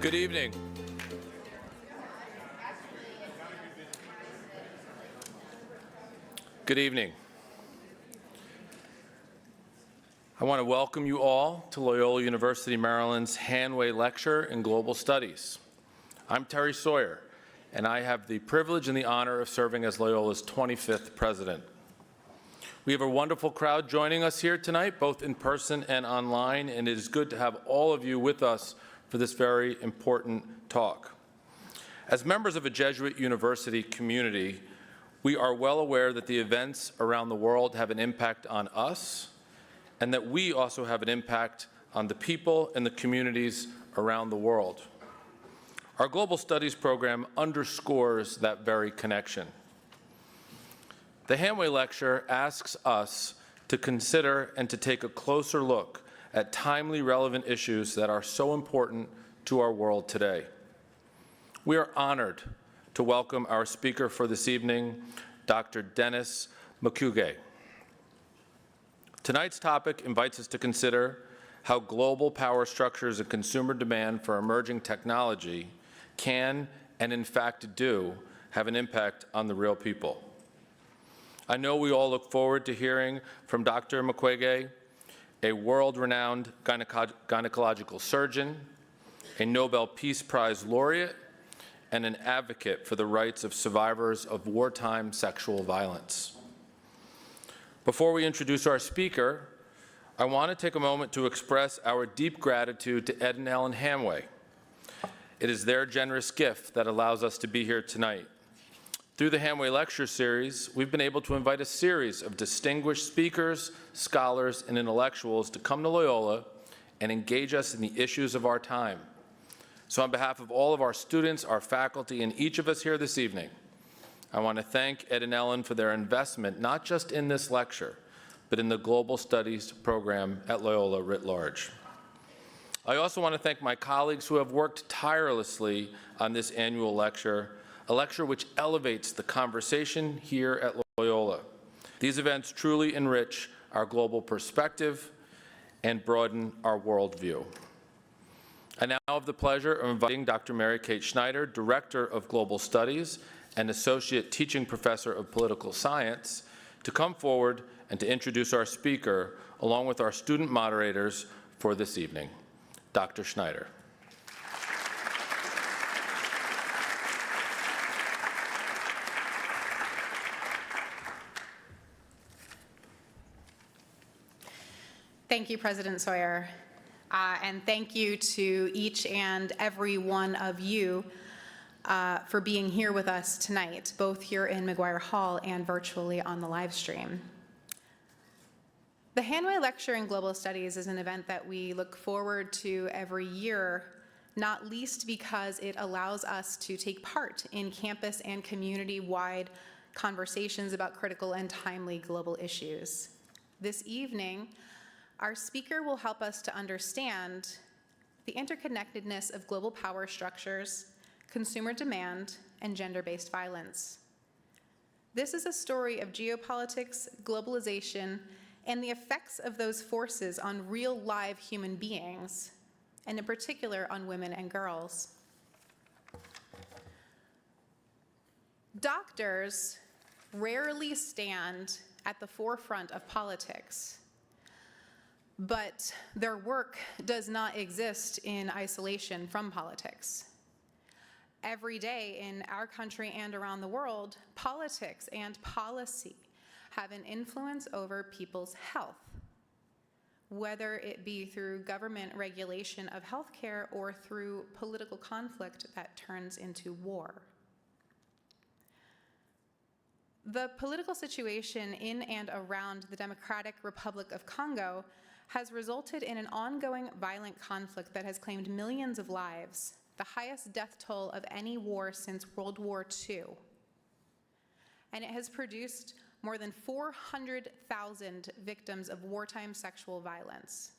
Good evening. Good evening. I want to welcome you all to Loyola University Maryland's Hanway Lecture in Global Studies. I'm Terry Sawyer, and I have the privilege and the honor of serving as Loyola's 25th president. We have a wonderful crowd joining us here tonight, both in person and online, and it is good to have all of you with us for this very important talk. As members of a Jesuit university community, we are well aware that the events around the world have an impact on us, and that we also have an impact on the people and the communities around the world. Our Global Studies program underscores that very connection. The Hanway Lecture asks us to consider and to take a closer look at timely, relevant issues that are so important to our world today. We are honored to welcome our speaker for this evening, Dr. Denis Mukwege. Tonight's topic invites us to consider how global power structures and consumer demand for emerging technology can, and in fact do, have an impact on the real people. I know we all look forward to hearing from Dr. Mukwege, a world-renowned gynecological surgeon, a Nobel Peace Prize laureate, and an advocate for the rights of survivors of wartime sexual violence. Before we introduce our speaker, I want to take a moment to express our deep gratitude to Ed and Ellen Hanway. It is their generous gift that allows us to be here tonight. Through the Hanway Lecture Series, we've been able to invite a series of distinguished speakers, scholars, and intellectuals to come to Loyola and engage us in the issues of our time. So on behalf of all of our students, our faculty, and each of us here this evening, I want to thank Ed and Ellen for their investment, not just in this lecture, but in the Global Studies program at Loyola writ large. I also want to thank my colleagues who have worked tirelessly on this annual lecture, a lecture which elevates the conversation here at Loyola. These events truly enrich our global perspective and broaden our worldview. I now have the pleasure of inviting Dr. Mary Kate Schneider, Director of Global Studies and Associate Teaching Professor of Political Science, to come forward and to introduce our speaker, along with our student moderators for this evening. Dr. Schneider. Thank you, President Sawyer, and thank you to each and every one of you for being here with us tonight, both here in McGuire Hall and virtually on the live stream. The Hanway Lecture in Global Studies is an event that we look forward to every year, not least because it allows us to take part in campus and community-wide conversations about critical and timely global issues. This evening, our speaker will help us to understand the interconnectedness of global power structures, consumer demand, and gender-based violence. This is a story of geopolitics, globalization, and the effects of those forces on real live human beings, and in particular on women and girls. Doctors rarely stand at the forefront of politics, but their work does not exist in isolation from politics. Every day in our country and around the world, politics and policy have an influence over people's health, whether it be through government regulation of healthcare or through political conflict that turns into war. The political situation in and around the Democratic Republic of Congo has resulted in an ongoing violent conflict that has claimed millions of lives, the highest death toll of any war since World War II. And it has produced more than 400,000 victims of wartime sexual violence.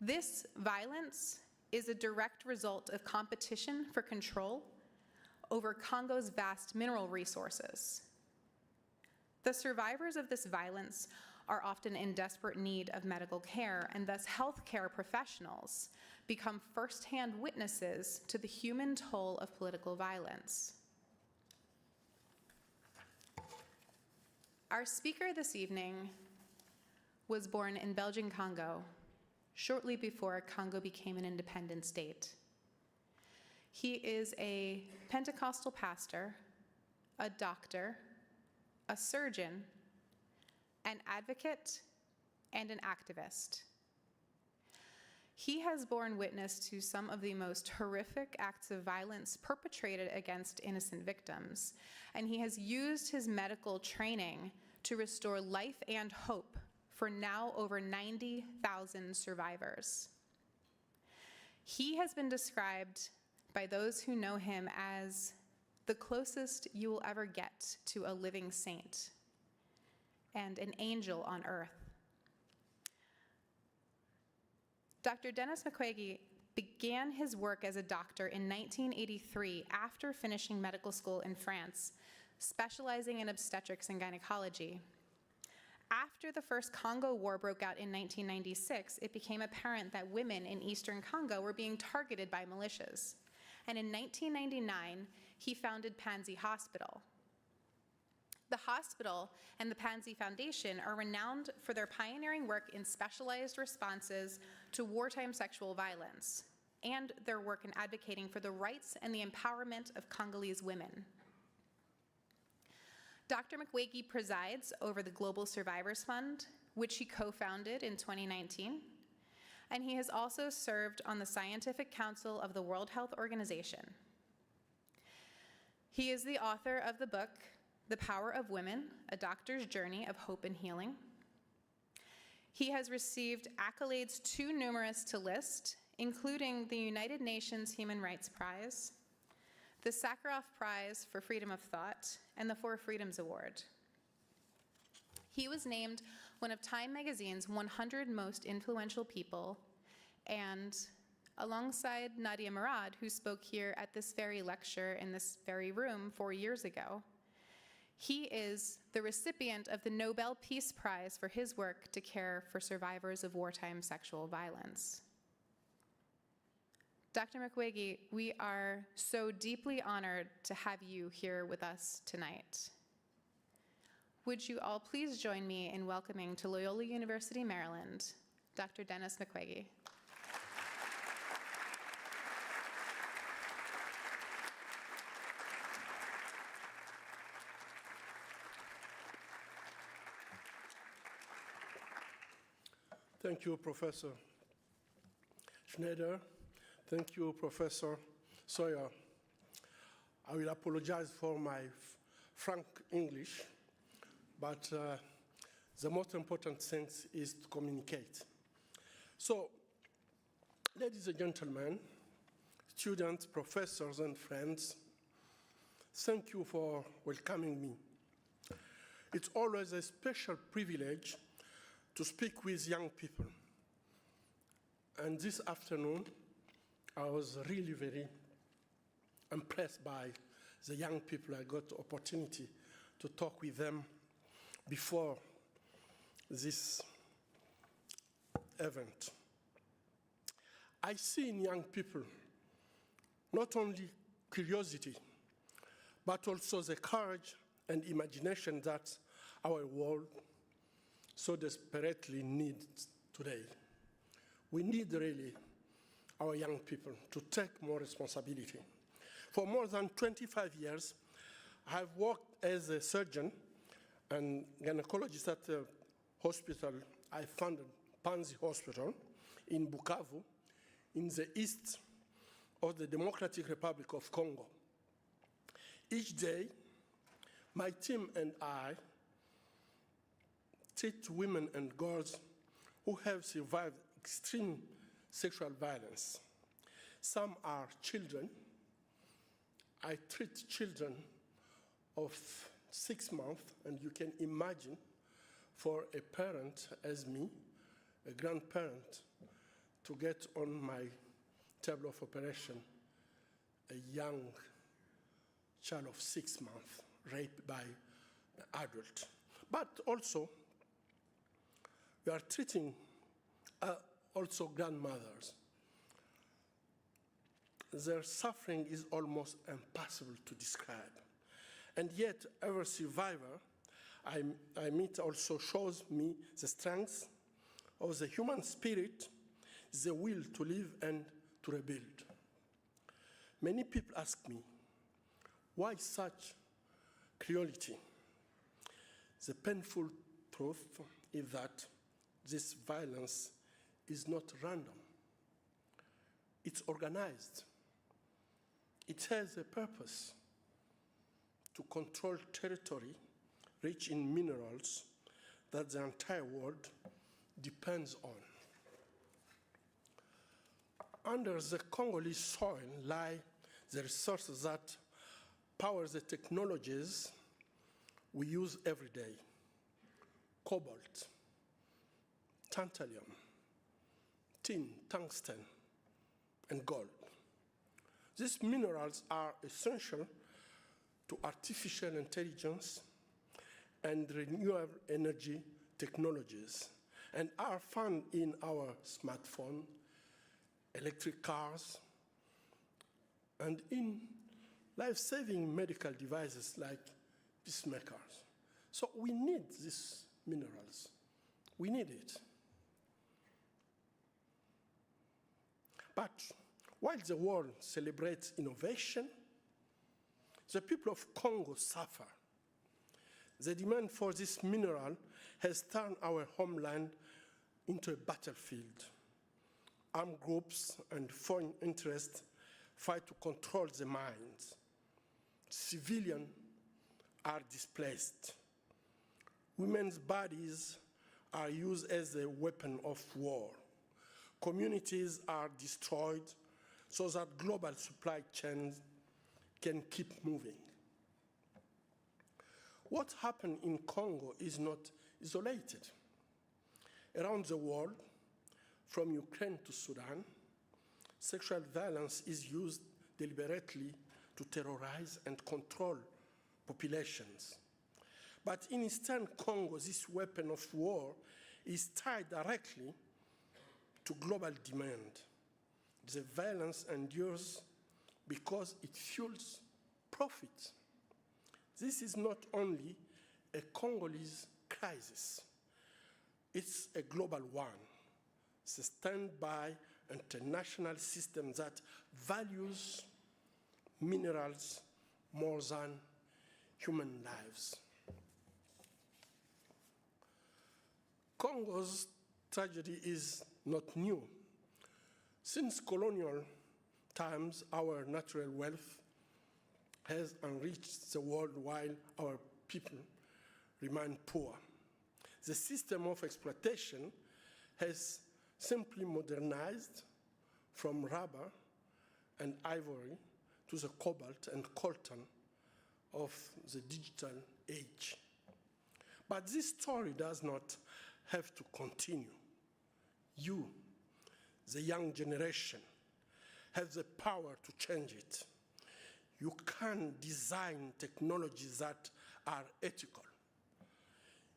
This violence is a direct result of competition for control over Congo's vast mineral resources. The survivors of this violence are often in desperate need of medical care, and thus healthcare professionals become firsthand witnesses to the human toll of political violence. Our speaker this evening was born in Belgian Congo, shortly before Congo became an independent state. He is a Pentecostal pastor, a doctor, a surgeon, an advocate, and an activist. He has borne witness to some of the most horrific acts of violence perpetrated against innocent victims, and he has used his medical training to restore life and hope for now over 90,000 survivors. He has been described by those who know him as the closest you will ever get to a living saint and an angel on earth. Dr. Denis Mukwege began his work as a doctor in 1983 after finishing medical school in France, specializing in obstetrics and gynecology. After the first Congo War broke out in 1996, it became apparent that women in eastern Congo were being targeted by militias. And in 1999, he founded Panzi Hospital. The hospital and the Panzi Foundation are renowned for their pioneering work in specialized responses to wartime sexual violence and their work in advocating for the rights and the empowerment of Congolese women. Dr. Mukwege presides over the Global Survivors Fund, which he co-founded in 2019, and he has also served on the Scientific Council of the World Health Organization. He is the author of the book, The Power of Women, A Doctor's Journey of Hope and Healing. He has received accolades too numerous to list, including the United Nations Human Rights Prize, the Sakharov Prize for Freedom of Thought, and the Four Freedoms Award. He was named one of Time magazine's 100 most influential people, and alongside Nadia Murad, who spoke here at this very lecture in this very room 4 years ago, he is the recipient of the Nobel Peace Prize for his work to care for survivors of wartime sexual violence. Dr. Mukwege, we are so deeply honored to have you here with us tonight. Would you all please join me in welcoming to Loyola University, Maryland, Dr. Denis Mukwege. Thank you, Professor Schneider. Thank you, Professor Sawyer. I will apologize for my frank English, but the most important thing is to communicate. So, ladies and gentlemen, students, professors, and friends, thank you for welcoming me. It's always a special privilege to speak with young people. And this afternoon, I was really very impressed by the young people. I got the opportunity to talk with them before this event. I see in young people not only curiosity, but also the courage and imagination that our world so desperately needs today. We need really our young people to take more responsibility. For more than 25 years, I have worked as a surgeon and gynecologist at the hospital I founded, Panzi Hospital, in Bukavu, in the east of the Democratic Republic of Congo. Each day, my team and I treat women and girls who have survived extreme sexual violence. Some are children. I treat children of 6 months, and you can imagine for a parent as me, a grandparent, to get on my table of operation a young child of 6 months raped by an adult. But also, we are treating also grandmothers Their suffering is almost impossible to describe. And yet, every survivor I meet also shows me the strength of the human spirit, the will to live and to rebuild. Many people ask me, why such cruelty? The painful truth is that this violence is not random. It's organized. It has a purpose to control territory rich in minerals that the entire world depends on. Under the Congolese soil lie the resources that power the technologies we use every day: cobalt, tantalum, tin, tungsten, and gold. These minerals are essential to artificial intelligence and renewable energy technologies, and are found in our smartphone, electric cars, and in life-saving medical devices like pacemakers. So we need these minerals. We need it. But while the world celebrates innovation, the people of Congo suffer. The demand for this mineral has turned our homeland into a battlefield. Armed groups and foreign interests fight to control the mines. Civilians are displaced. Women's bodies are used as a weapon of war. Communities are destroyed so that global supply chains can keep moving. What happened in Congo is not isolated. Around the world, from Ukraine to Sudan, sexual violence is used deliberately to terrorize and control populations. But in Eastern Congo, this weapon of war is tied directly to global demand. The violence endures because it fuels profit. This is not only a Congolese crisis, it's a global one, sustained by an international system that values minerals more than human lives. Congo's tragedy is not new. Since colonial times, our natural wealth has enriched the world while our people remain poor. The system of exploitation has simply modernized from rubber and ivory to the cobalt and coltan of the digital age. But this story does not have to continue. You, the young generation, have the power to change it. You can design technologies that are ethical.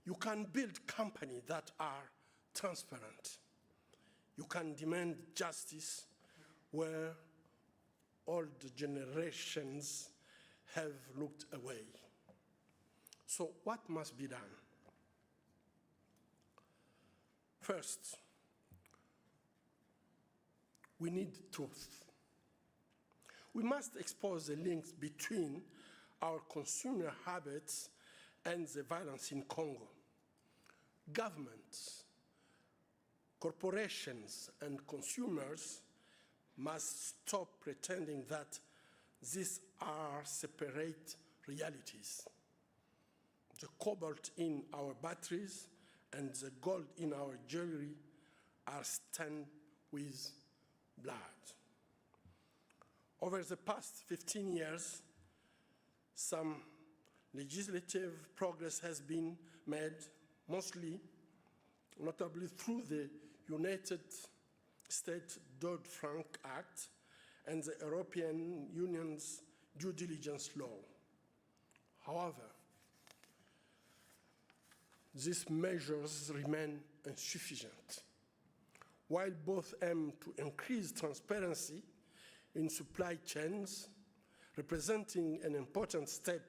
You can build companies that are transparent. You can demand justice where all the generations have looked away. So what must be done? First, we need truth. We must expose the links between our consumer habits and the violence in Congo. Governments, corporations, and consumers must stop pretending that these are separate realities. The cobalt in our batteries and the gold in our jewelry are stained with blood. Over the past 15 years, some legislative progress has been made, notably through the United States Dodd-Frank Act and the European Union's due diligence law. However, these measures remain insufficient. While both aim to increase transparency in supply chains, representing an important step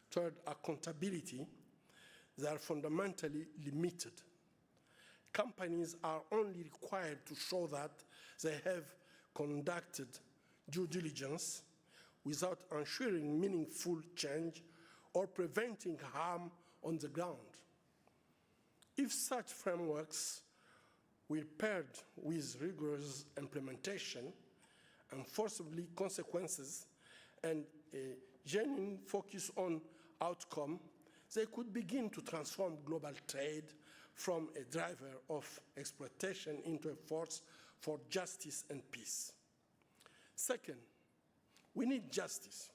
toward accountability, they are fundamentally limited. Companies are only required to show that they have conducted due diligence without ensuring meaningful change or preventing harm on the ground. If such frameworks were paired with rigorous implementation, enforceable consequences, and a genuine focus on outcome, they could begin to transform global trade from a driver of exploitation into a force for justice and peace. Second, we need justice.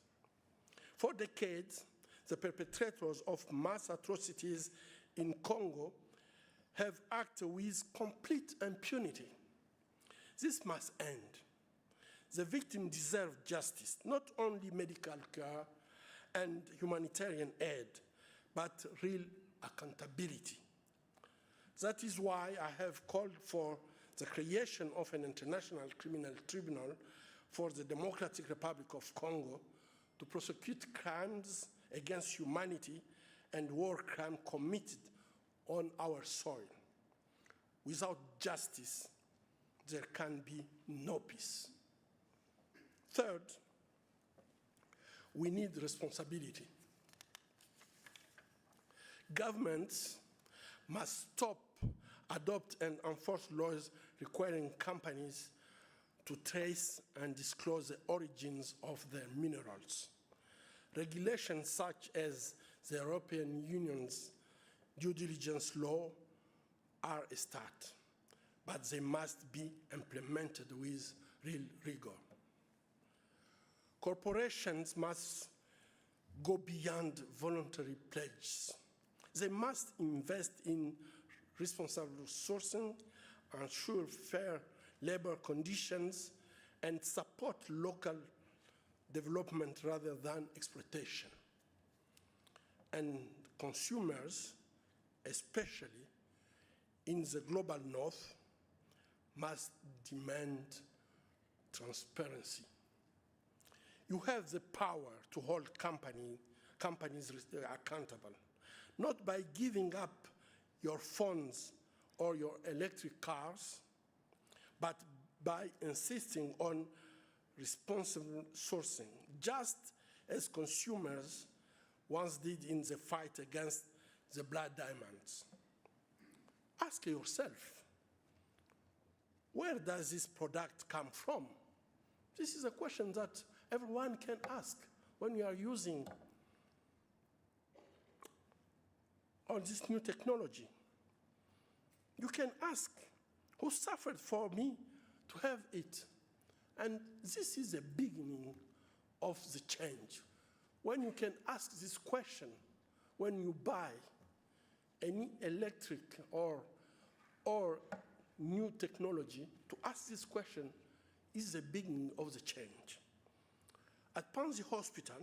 For decades, the perpetrators of mass atrocities in Congo have acted with complete impunity. This must end. The victims deserve justice, not only medical care and humanitarian aid, but real accountability. That is why I have called for the creation of an international criminal tribunal for the Democratic Republic of Congo to prosecute crimes against humanity and war crimes committed on our soil. Without justice, there can be no peace. Third, we need responsibility. Governments must stop, adopt, and enforce laws requiring companies to trace and disclose the origins of their minerals. Regulations such as the European Union's due diligence law are a start, but they must be implemented with real rigor. Corporations must go beyond voluntary pledges. They must invest in responsible sourcing, ensure fair labor conditions, and support local development rather than exploitation. And consumers, especially in the global north, must demand transparency. You have the power to hold companies accountable, not by giving up your phones or your electric cars, but by insisting on responsible sourcing, just as consumers once did in the fight against the blood diamonds. Ask yourself, where does this product come from? This is a question that everyone can ask when you are using all this new technology. You can ask, who suffered for me to have it? And this is the beginning of the change. When you can ask this question, when you buy any electric or new technology, to ask this question is the beginning of the change. At Panzi Hospital,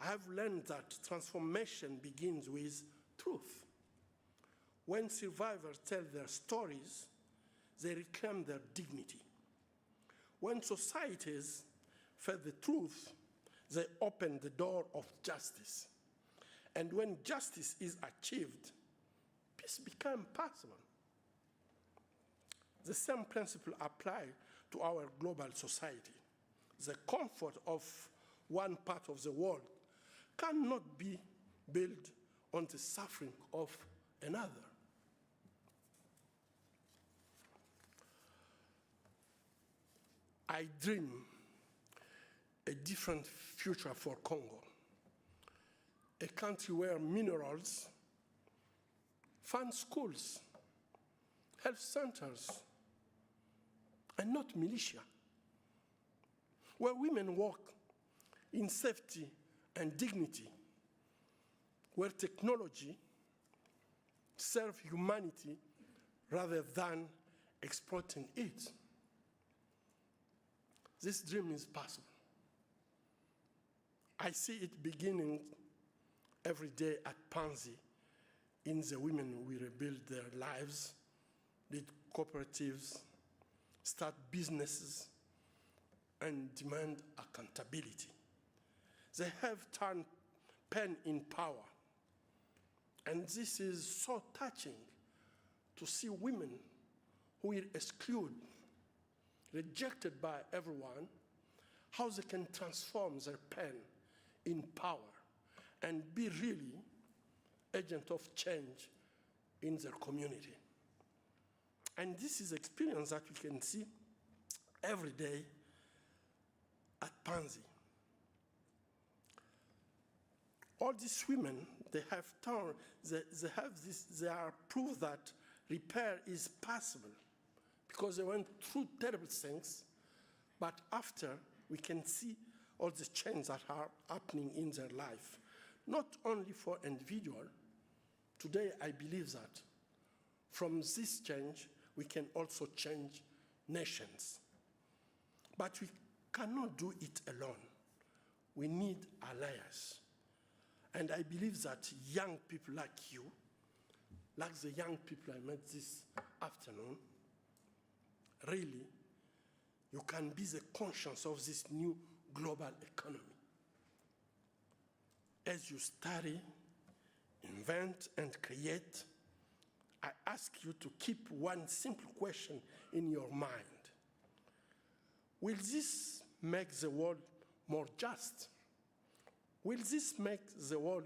I have learned that transformation begins with truth. When survivors tell their stories, they reclaim their dignity. When societies fed the truth, they open the door of justice. And when justice is achieved, peace becomes possible. The same principle applies to our global society. The comfort of one part of the world cannot be built on the suffering of another. I dream a different future for Congo, a country where minerals fund schools, health centers, and not militia, where women work in safety and dignity, where technology serves humanity rather than exploiting it. This dream is possible. I see it beginning every day at Panzi in the women who rebuild their lives, lead cooperatives, start businesses, and demand accountability. They have turned pain in power. And this is so touching to see women who were excluded, rejected by everyone, how they can transform their pain in power and be really agent of change in their community. And this is experience that we can see every day at Panzi. All these women, they have they are proof that repair is possible because they went through terrible things, but after we can see all the changes that are happening in their life, not only for individual. Today, I believe that from this change, we can also change nations. But we cannot do it alone. We need allies. And I believe that young people like you, like the young people I met this afternoon, really, you can be the conscience of this new global economy. As you study, invent, and create, I ask you to keep one simple question in your mind. Will this make the world more just? Will this make the world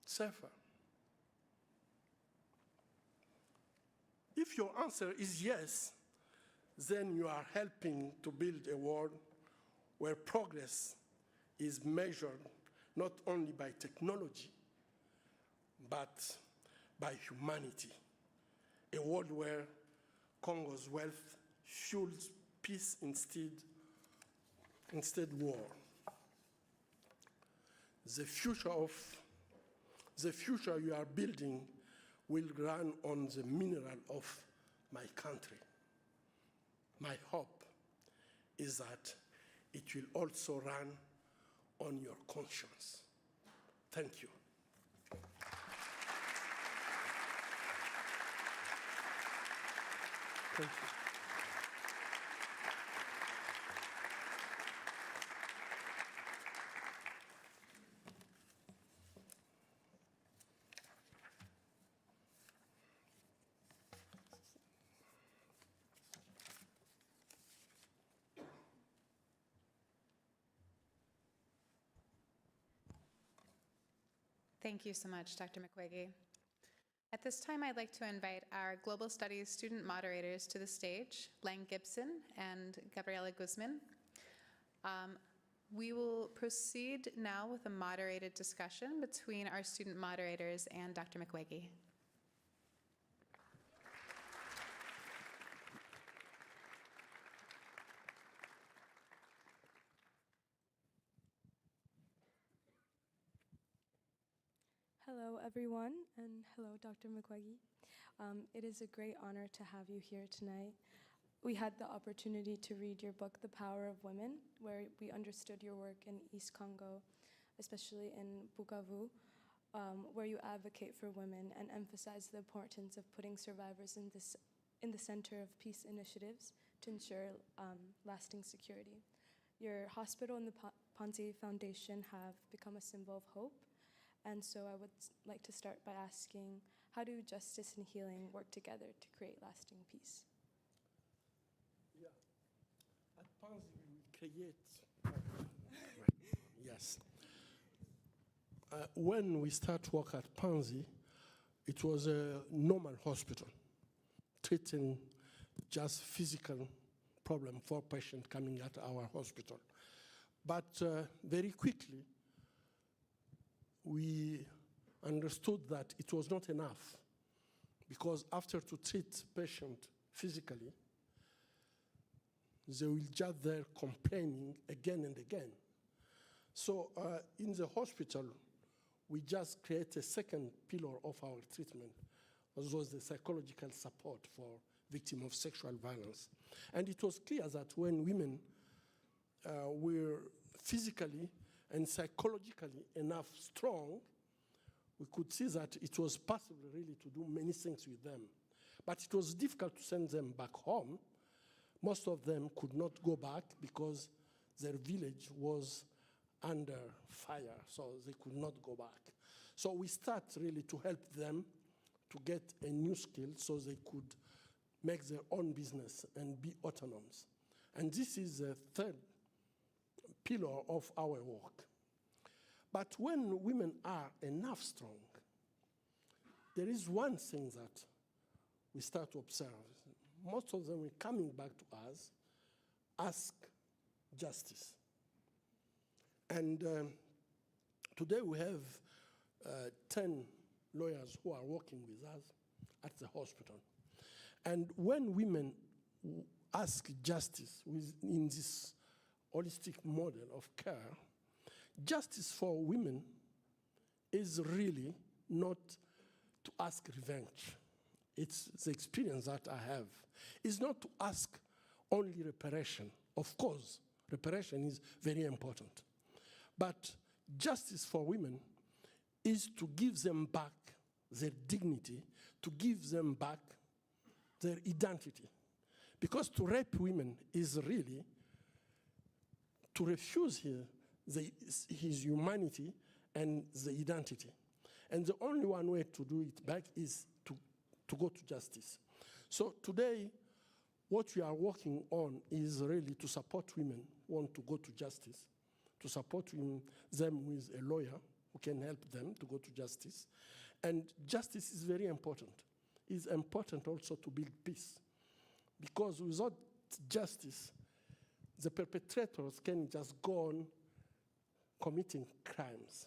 safer? If your answer is yes, then you are helping to build a world where progress is measured not only by technology, but by humanity. A world where Congo's wealth fuels peace instead war. The future you are building will run on the mineral of my country. My hope is that it will also run on your conscience. Thank you. Thank you. Thank you so much, Dr. Mukwege. At this time, I'd like to invite our Global Studies student moderators to the stage, Lang Gibson and Gabriela Guzman. We will proceed now with a moderated discussion between our student moderators and Dr. Mukwege. Hello, everyone, and hello, Dr. Mukwege. It is a great honor to have you here tonight. We had the opportunity to read your book, The Power of Women, where we understood your work in East Congo, especially in Bukavu, where you advocate for women and emphasize the importance of putting survivors in the center of peace initiatives to ensure lasting security. Your hospital and the Panzi Foundation have become a symbol of hope. And so I would like to start by asking, how do justice and healing work together to create lasting peace? Yeah, at Panzi we create, yes. When we start work at Panzi, it was a normal hospital, treating just physical problem for patients coming at our hospital. But very quickly, we understood that it was not enough, because after to treat patient physically, they will just there complaining again and again. So in the hospital, we just create a second pillar of our treatment, which was the psychological support for victims of sexual violence. And it was clear that when women were physically and psychologically enough strong, we could see that it was possible really to do many things with them. But it was difficult to send them back home Most of them could not go back because their village was under fire, so they could not go back. So we start really to help them to get a new skill so they could make their own business and be autonomous. And this is the third pillar of our work. But when women are enough strong, there is one thing that we start to observe. Most of them, coming back to us, ask justice. And today we have 10 lawyers who are working with us at the hospital. And when women ask justice in this holistic model of care, justice for women is really not to ask revenge. It's the experience that I have. It's not to ask only reparation. Of course, reparation is very important. But justice for women is to give them back their dignity, to give them back their identity. Because to rape women is really to refuse his humanity and the identity. And the only one way to do it back is to go to justice. So today, what we are working on is really to support women who want to go to justice, to support them with a lawyer who can help them to go to justice. And justice is very important. It's important also to build peace. Because without justice, the perpetrators can just go on committing crimes.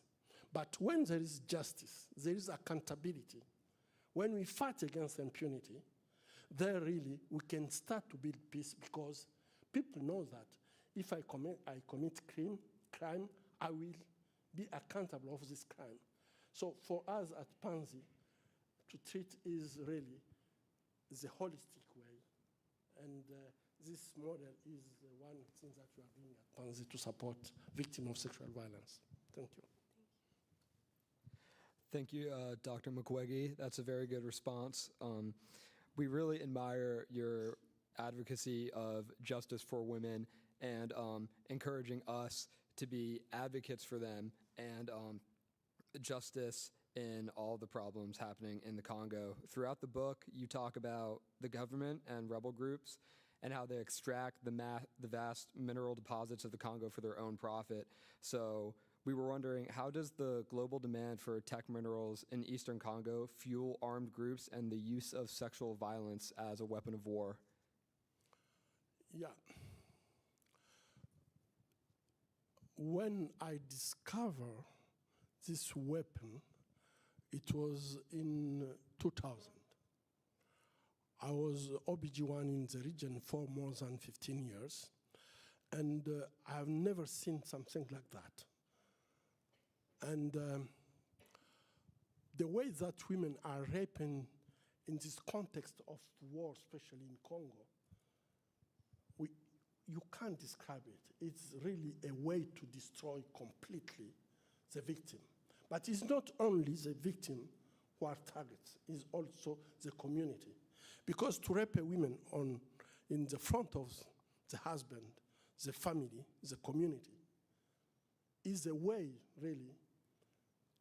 But when there is justice, there is accountability. When we fight against impunity, there really we can start to build peace because people know that if I commit crime, I will be accountable of this crime. So for us at Panzi, to treat is really the holistic way. And this model is one thing that we are doing at Panzi to support victims of sexual violence. Thank you. Thank you, Dr. Mukwege. That's a very good response. We really admire your advocacy of justice for women and encouraging us to be advocates for them and justice in all the problems happening in the Congo. Throughout the book, you talk about the government and rebel groups and how they extract the vast mineral deposits of the Congo for their own profit. So we were wondering, how does the global demand for tech minerals in Eastern Congo fuel armed groups and the use of sexual violence as a weapon of war? Yeah. When I discovered this weapon, it was in 2000. I was OBGYN in the region for more than 15 years, and I've never seen something like that. And the way that women are raping in this context of war, especially in Congo, you can't describe it. It's really a way to destroy completely the victim. But it's not only the victim who are targets, it's also the community. Because to rape a woman in the front of the husband, the family, the community, is a way, really,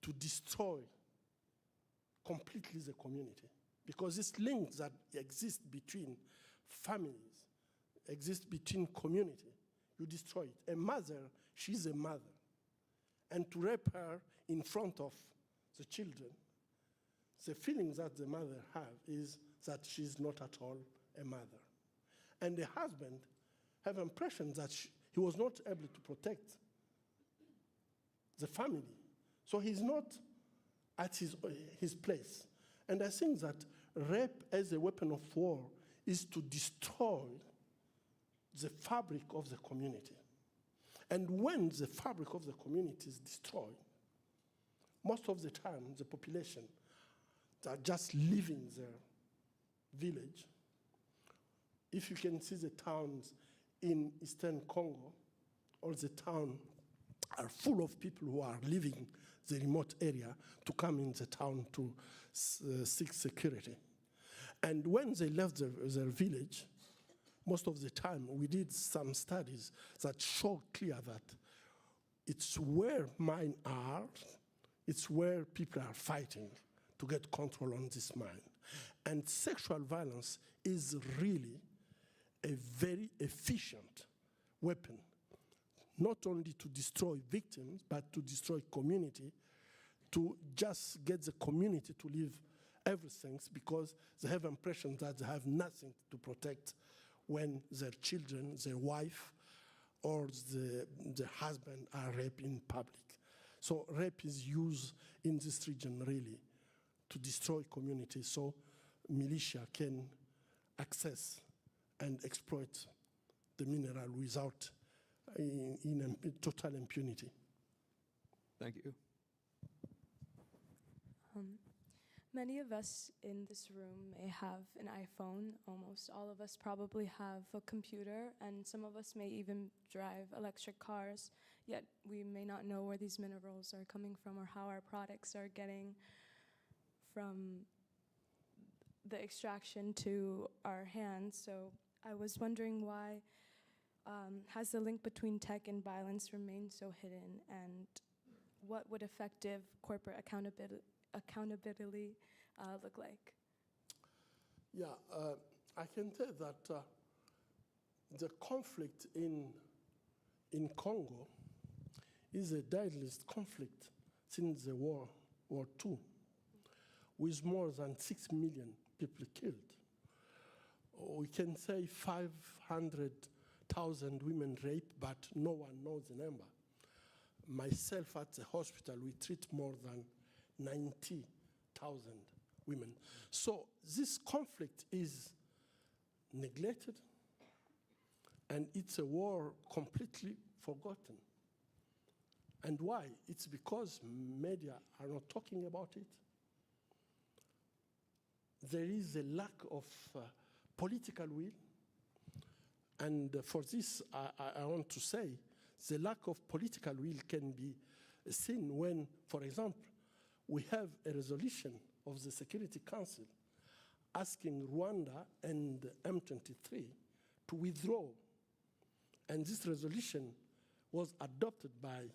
to destroy completely the community. Because this link that exists between families, exists between community, you destroy it. A mother, she's a mother. And to rape her in front of the children, the feeling that the mother has is that she's not at all a mother. And the husband have impression that he was not able to protect the family. So he's not at his place. And I think that rape as a weapon of war is to destroy the fabric of the community. And when the fabric of the community is destroyed, most of the time the population are just leaving their village. If you can see the towns in Eastern Congo, all the towns are full of people who are leaving the remote area to come in the town to seek security. And when they left their village, most of the time, we did some studies that show clear that it's where mine are, it's where people are fighting to get control on this mine. And sexual violence is really a very efficient weapon, not only to destroy victims, but to destroy community, to just get the community to leave everything because they have impression that they have nothing to protect when their children, their wife, or the husband are raped in public. So rape is used in this region really to destroy communities so militia can access and exploit the mineral without in total impunity. Thank you. Many of us in this room may have an iPhone. Almost all of us probably have a computer, and some of us may even drive electric cars, yet we may not know where these minerals are coming from or how our products are getting from the extraction to our hands. So I was wondering why has the link between tech and violence remained so hidden, and what would effective corporate accountability look like? Yeah, I can tell that the conflict in Congo is a deadliest conflict since the War II, with more than 6 million people killed. We can say 500,000 women raped, but no one knows the number. Myself at the hospital, we treat more than 90,000 women. So this conflict is neglected, and it's a war completely forgotten. And why? It's because media are not talking about it. There is a lack of political will, and for this, I want to say the lack of political will can be seen when, for example, we have a resolution of the Security Council asking Rwanda and M23 to withdraw. And this resolution was adopted by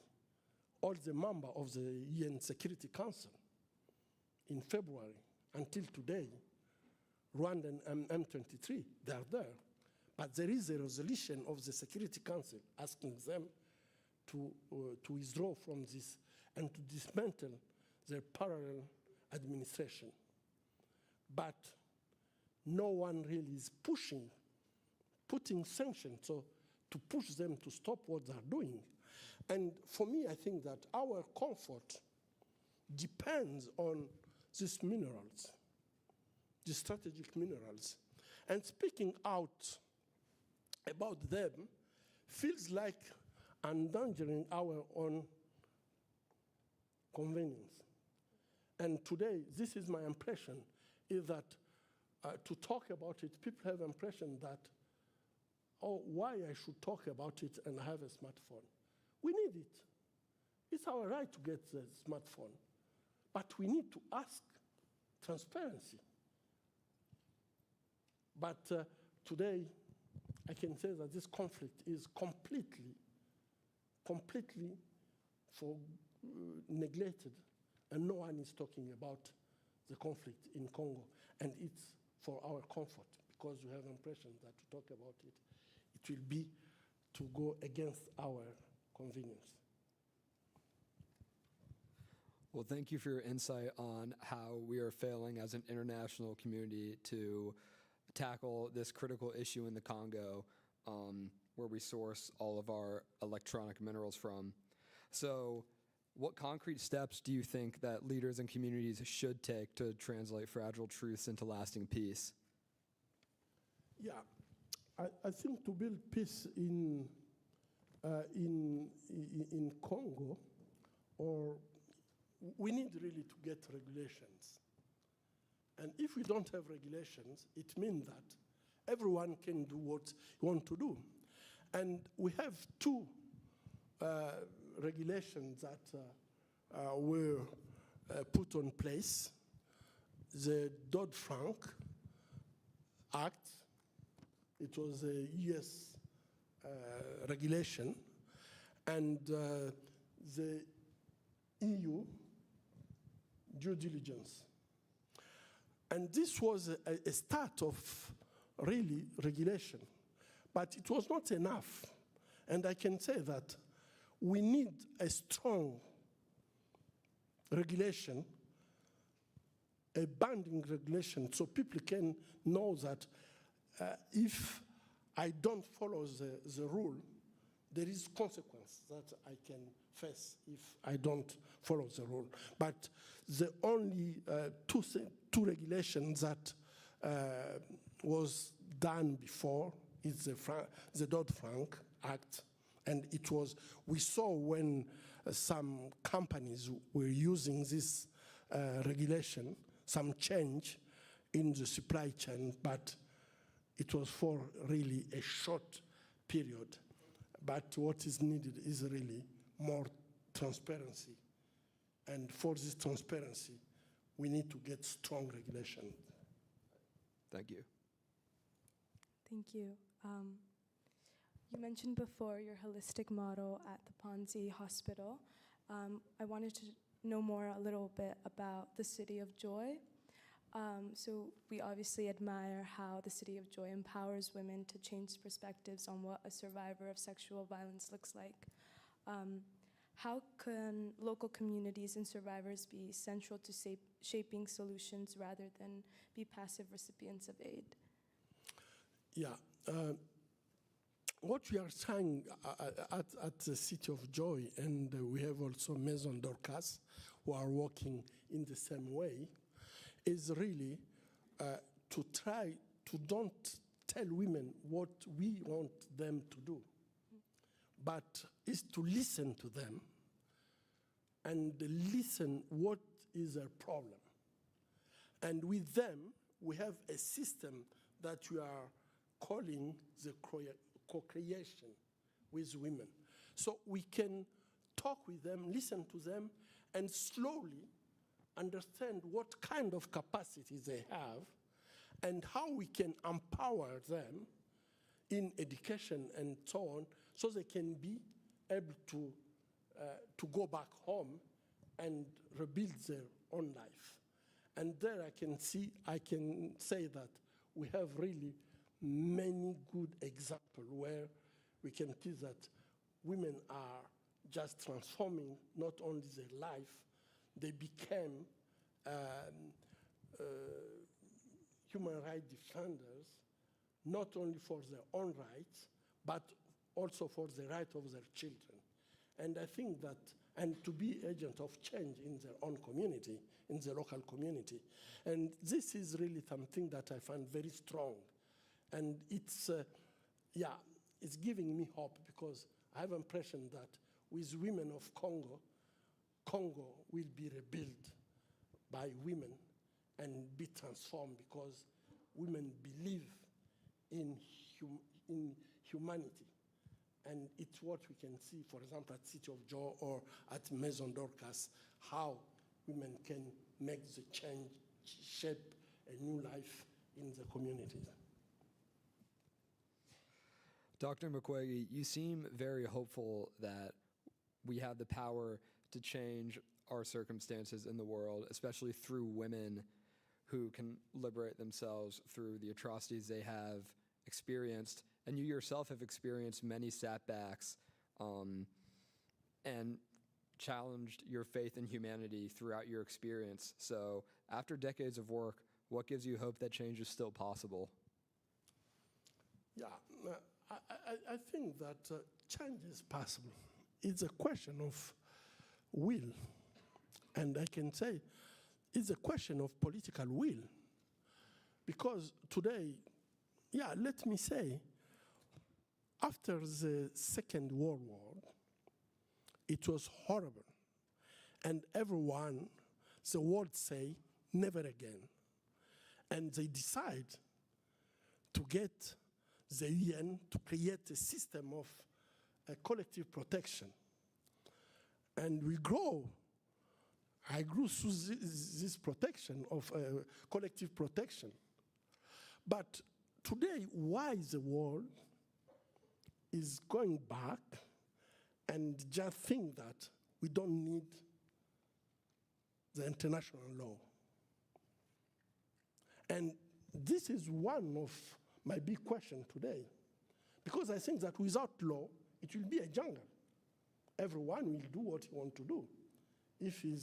all the members of the UN Security Council in February. Until today, Rwanda and M23, they are there. But there is a resolution of the Security Council asking them to withdraw from this and to dismantle their parallel administration. But no one really is putting sanctions so to push them to stop what they're doing. And for me, I think that our comfort depends on these minerals, the strategic minerals. And speaking out about them feels like endangering our own convenience. And today, this is my impression, is that to talk about it, people have the impression that, oh, why I should talk about it and have a smartphone. We need it. It's our right to get the smartphone. But we need to ask transparency. But today, I can say that this conflict is completely neglected, and no one is talking about the conflict in Congo. And it's for our comfort, because we have the impression that to talk about it, it will be to go against our convenience. Well, thank you for your insight on how we are failing as an international community to tackle this critical issue in the Congo, where we source all of our electronic minerals from. So what concrete steps do you think that leaders and communities should take to translate fragile truths into lasting peace? Yeah, I think to build peace in Congo, or we need really to get regulations. And if we don't have regulations, it means that everyone can do what he wants to do. And we have two regulations that were put on place. The Dodd-Frank Act It was a US regulation, and the EU due diligence. And this was a start of really regulation, but it was not enough. And I can say that we need a strong regulation, a binding regulation, so people can know that if I don't follow the rule, there is consequence that I can face if I don't follow the rule. But the only two regulations that was done before is the Dodd-Frank Act, and it was, we saw when some companies were using this regulation, some change in the supply chain, but it was for really a short period. But what is needed is really more transparency. And for this transparency, we need to get strong regulation. Thank you. Thank you. You mentioned before your holistic model at the Ponzi Hospital. I wanted to know more a little bit about the City of Joy. So we obviously admire how the City of Joy empowers women to change perspectives on what a survivor of sexual violence looks like. How can local communities and survivors be central to shaping solutions rather than be passive recipients of aid? Yeah. What we are saying at the City of Joy, and we have also Maison Dorcas, who are working in the same way, is really to try to don't tell women what we want them to do, but is to listen to them and listen what is their problem. And with them, we have a system that we are calling the co-creation with women. So we can talk with them, listen to them, and slowly understand what kind of capacity they have and how we can empower them in education and so on, so they can be able to go back home and rebuild their own life. And there I can say that we have really many good examples where we can see that women are just transforming not only their life, they became human rights defenders, not only for their own rights, but also for the right of their children. And I think that, and to be agent of change in their own community, in the local community. And this is really something that I find very strong. And it's, it's giving me hope, because I have impression that with women of Congo, Congo will be rebuilt by women and be transformed, because women believe in humanity. And it's what we can see, for example, at City of Joy or at Maison Dorcas, how women can make the change, shape a new life in the communities. Dr. Mukwege, you seem very hopeful that we have the power to change our circumstances in the world, especially through women who can liberate themselves through the atrocities they have experienced. And you yourself have experienced many setbacks and challenged your faith in humanity throughout your experience. So after decades of work, what gives you hope that change is still possible? Yeah, I think that change is possible. It's a question of will. And I can say it's a question of political will. Because today, let me say, after the Second World War, it was horrible. And everyone, the world say, never again. And they decide to get the UN to create a system of collective protection. And we grow. I grew through this protection of collective protection. But today, why the world is going back and just think that we don't need the international law. And this is one of my big questions today, because I think that without law, it will be a jungle. Everyone will do what he wants to do. If he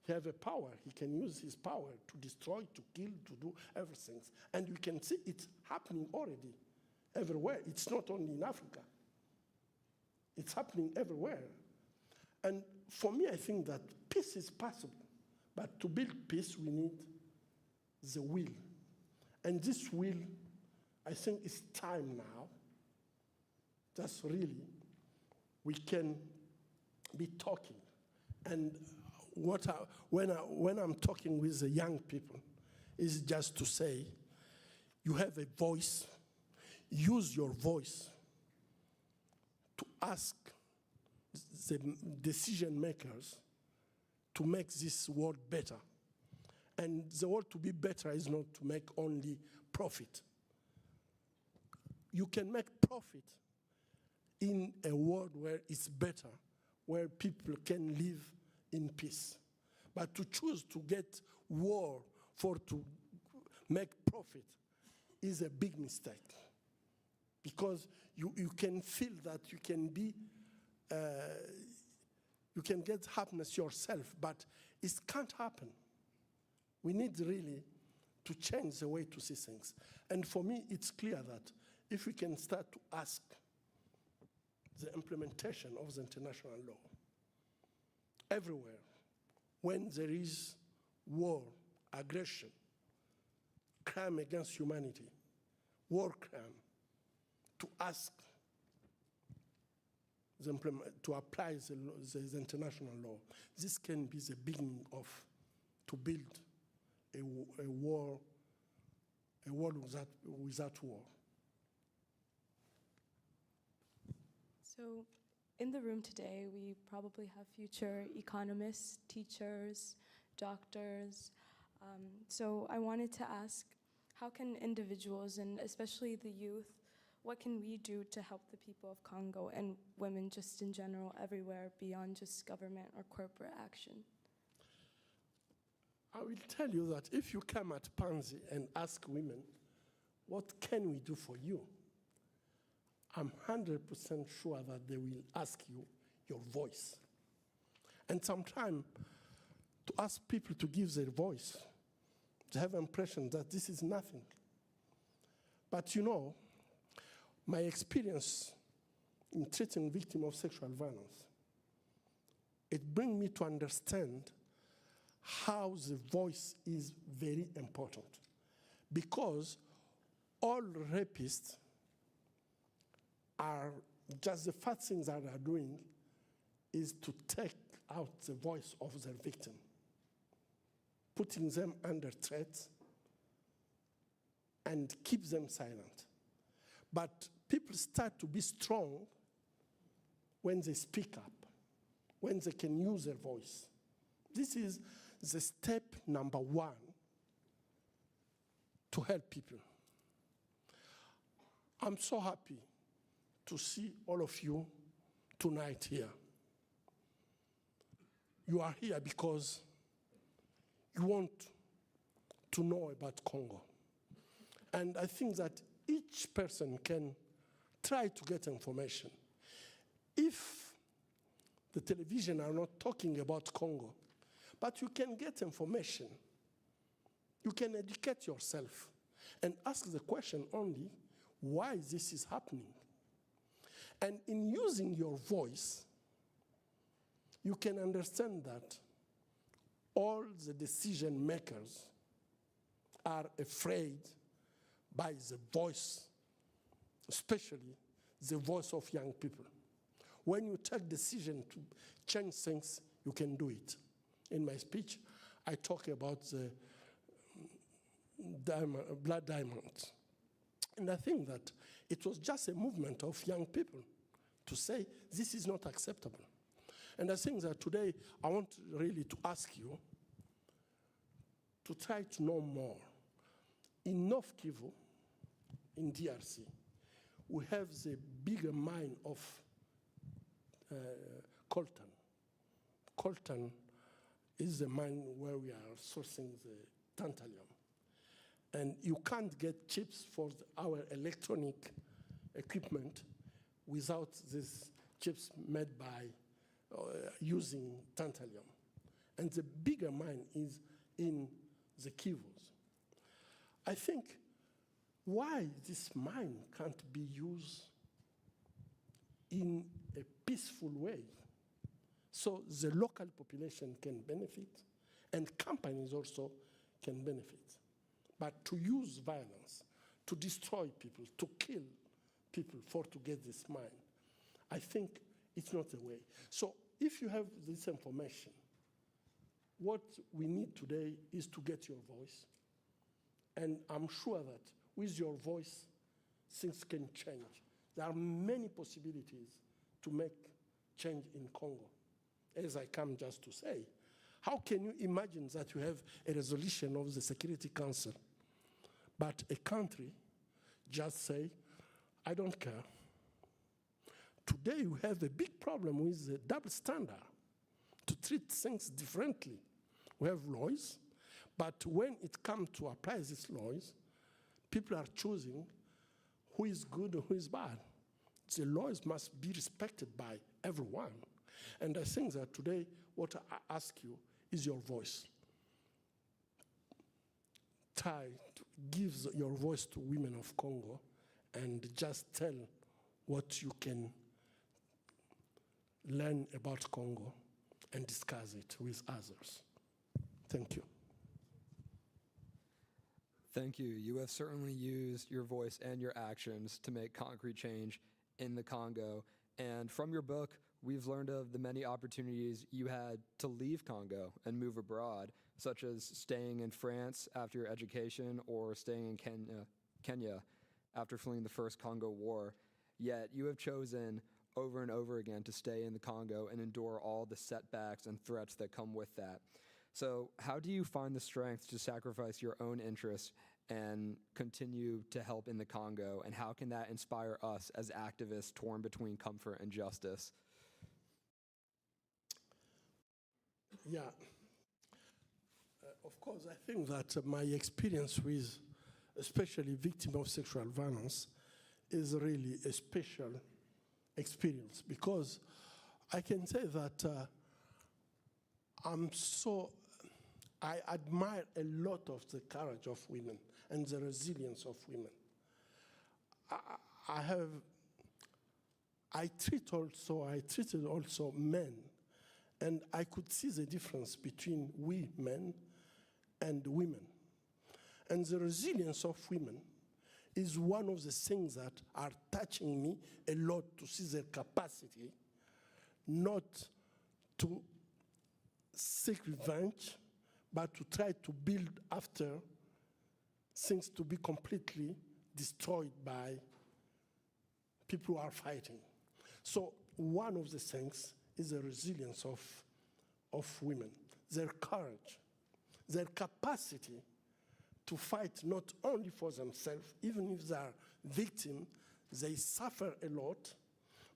has a power, he can use his power to destroy, to kill, to do everything. And you can see it happening already everywhere. It's not only in Africa. It's happening everywhere. And for me, I think that peace is possible. But to build peace, we need the will. And this will, I think it's time now. That's really, we can be talking. And when I'm talking with the young people, is just to say, you have a voice, use your voice to ask the decision makers to make this world better. And the world to be better is not to make only profit. You can make profit in a world where it's better, where people can live in peace. But to choose to get war for to make profit is a big mistake. Because you can feel that you can be, you can get happiness yourself, but it can't happen. We need really to change the way to see things. And for me, it's clear that if we can start to ask the implementation of the international law everywhere, when there is war, aggression, crime against humanity, war crime, to ask to apply the international law. This can be the beginning of to build a world without war. So in the room today, we probably have future economists, teachers, doctors. So I wanted to ask, how can individuals, and especially the youth, what can we do to help the people of Congo and women just in general everywhere beyond just government or corporate action? I will tell you that if you come at Panzi and ask women, what can we do for you? I'm 100% sure that they will ask you your voice. And sometimes to ask people to give their voice, they have an impression that this is nothing. But you know, my experience in treating victims of sexual violence, it brings me to understand how the voice is very important. Because all rapists are just the first things that they are doing is to take out the voice of their victim, putting them under threat and keep them silent. But people start to be strong when they speak up, when they can use their voice. This is the step number one to help people. I'm so happy to see all of you tonight here. You are here because you want to know about Congo. And I think that each person can try to get information. If the television are not talking about Congo, but you can get information, you can educate yourself and ask the question only, why this is happening? And in using your voice, you can understand that all the decision makers are afraid by the voice, especially the voice of young people. When you take decision to change things, you can do it. In my speech, I talk about the blood diamonds. And I think that it was just a movement of young people to say, this is not acceptable. And I think that today, I want really to ask you to try to know more. In North Kivu, in DRC. We have the bigger mine of coltan. Coltan is the mine where we are sourcing the tantalum. And you can't get chips for our electronic equipment without these chips made by using tantalum. And the bigger mine is in the Kivus. I think why this mine can't be used in a peaceful way so the local population can benefit and companies also can benefit. But to use violence, to destroy people, to kill people to get this mine, I think it's not the way. So if you have this information, what we need today is to get your voice. And I'm sure that with your voice, things can change. There are many possibilities to make change in Congo. As I come just to say, how can you imagine that you have a resolution of the Security Council, but a country just say, I don't care. Today we have a big problem with the double standard to treat things differently. We have laws, but when it comes to apply these laws, people are choosing who is good and who is bad. The laws must be respected by everyone. And I think that today, what I ask you is your voice. Try to give your voice to women of Congo and just tell what you can learn about Congo and discuss it with others. Thank you. Thank you. You have certainly used your voice and your actions to make concrete change in the Congo. And from your book, we've learned of the many opportunities you had to leave Congo and move abroad, such as staying in France after your education or staying in Kenya after fleeing the first Congo War. Yet you have chosen over and over again to stay in the Congo and endure all the setbacks and threats that come with that. So how do you find the strength to sacrifice your own interests and continue to help in the Congo? And how can that inspire us as activists torn between comfort and justice? Yeah. Of course, I think that my experience with especially victims of sexual violence is really a special experience, because I can say that I admire a lot of the courage of women and the resilience of women. I treated also men, and I could see the difference between we men and women. And the resilience of women is one of the things that are touching me a lot, to see their capacity not to seek revenge, but to try to build after things to be completely destroyed by people who are fighting. So one of the things is the resilience of women, their courage, their capacity to fight not only for themselves, even if they are victims, they suffer a lot,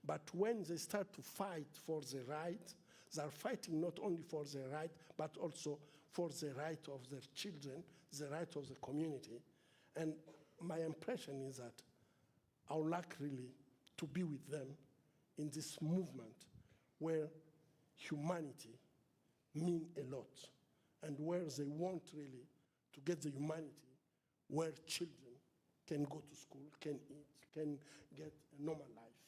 but when they start to fight for the right, they are fighting not only for their right, but also for the right of their children, the right of the community. And my impression is that I would like really to be with them in this movement where humanity means a lot, and where they want really to get the humanity where children can go to school, can eat, can get a normal life.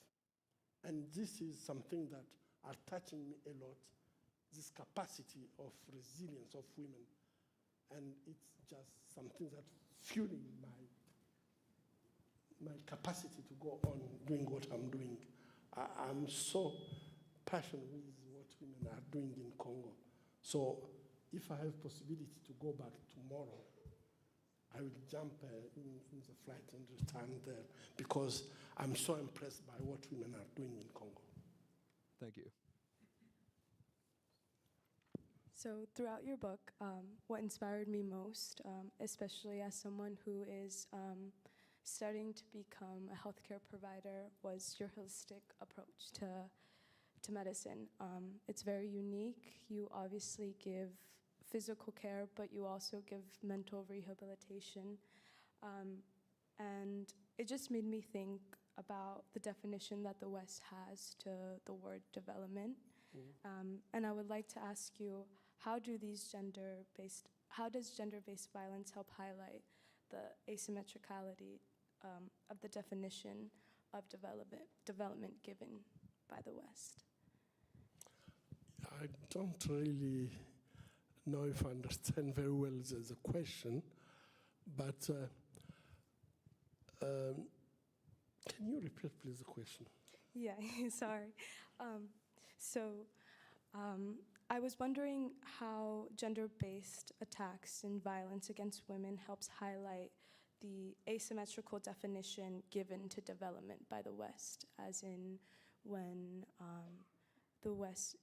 And this is something that are touching me a lot, this capacity of resilience of women. And it's just something that's fueling my capacity to go on doing what I'm doing. I'm so passionate with what women are doing in Congo. So if I have possibility to go back tomorrow, I will jump in the flight and return there, because I'm so impressed by what women are doing in Congo. Thank you. So throughout your book, what inspired me most, especially as someone who is starting to become a healthcare provider was your holistic approach to medicine. It's very unique. You obviously give physical care, but you also give mental rehabilitation. And it just made me think about the definition that the West has to the word development. And I would like to ask you, how does gender-based violence help highlight the asymmetricality of the definition of development given by the West? I don't really know if I understand very well the question, but can you repeat, please, the question? Yeah, sorry. I was wondering how gender-based attacks and violence against women helps highlight the asymmetrical definition given to development by the West, as in when the West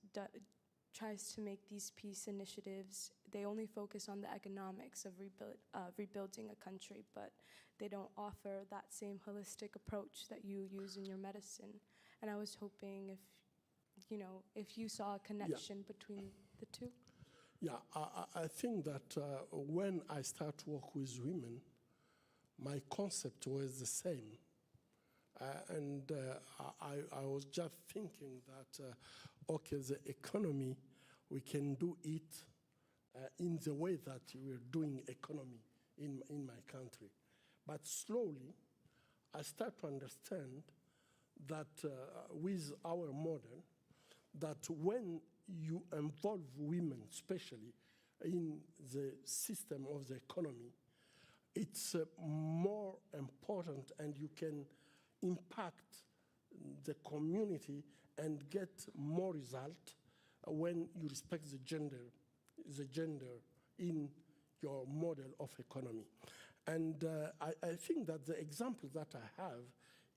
tries to make these peace initiatives, they only focus on the economics of rebuilding a country, but they don't offer that same holistic approach that you use in your medicine. And I was hoping if you saw a connection between the two. Yeah, I think that when I start to work with women, my concept was the same. I was just thinking that, okay, the economy, we can do it in the way that we're doing economy in my country. But slowly, I start to understand that with our model, that when you involve women, especially in the system of the economy, it's more important, and you can impact the community and get more result when you respect the gender in your model of economy. And I think that the example that I have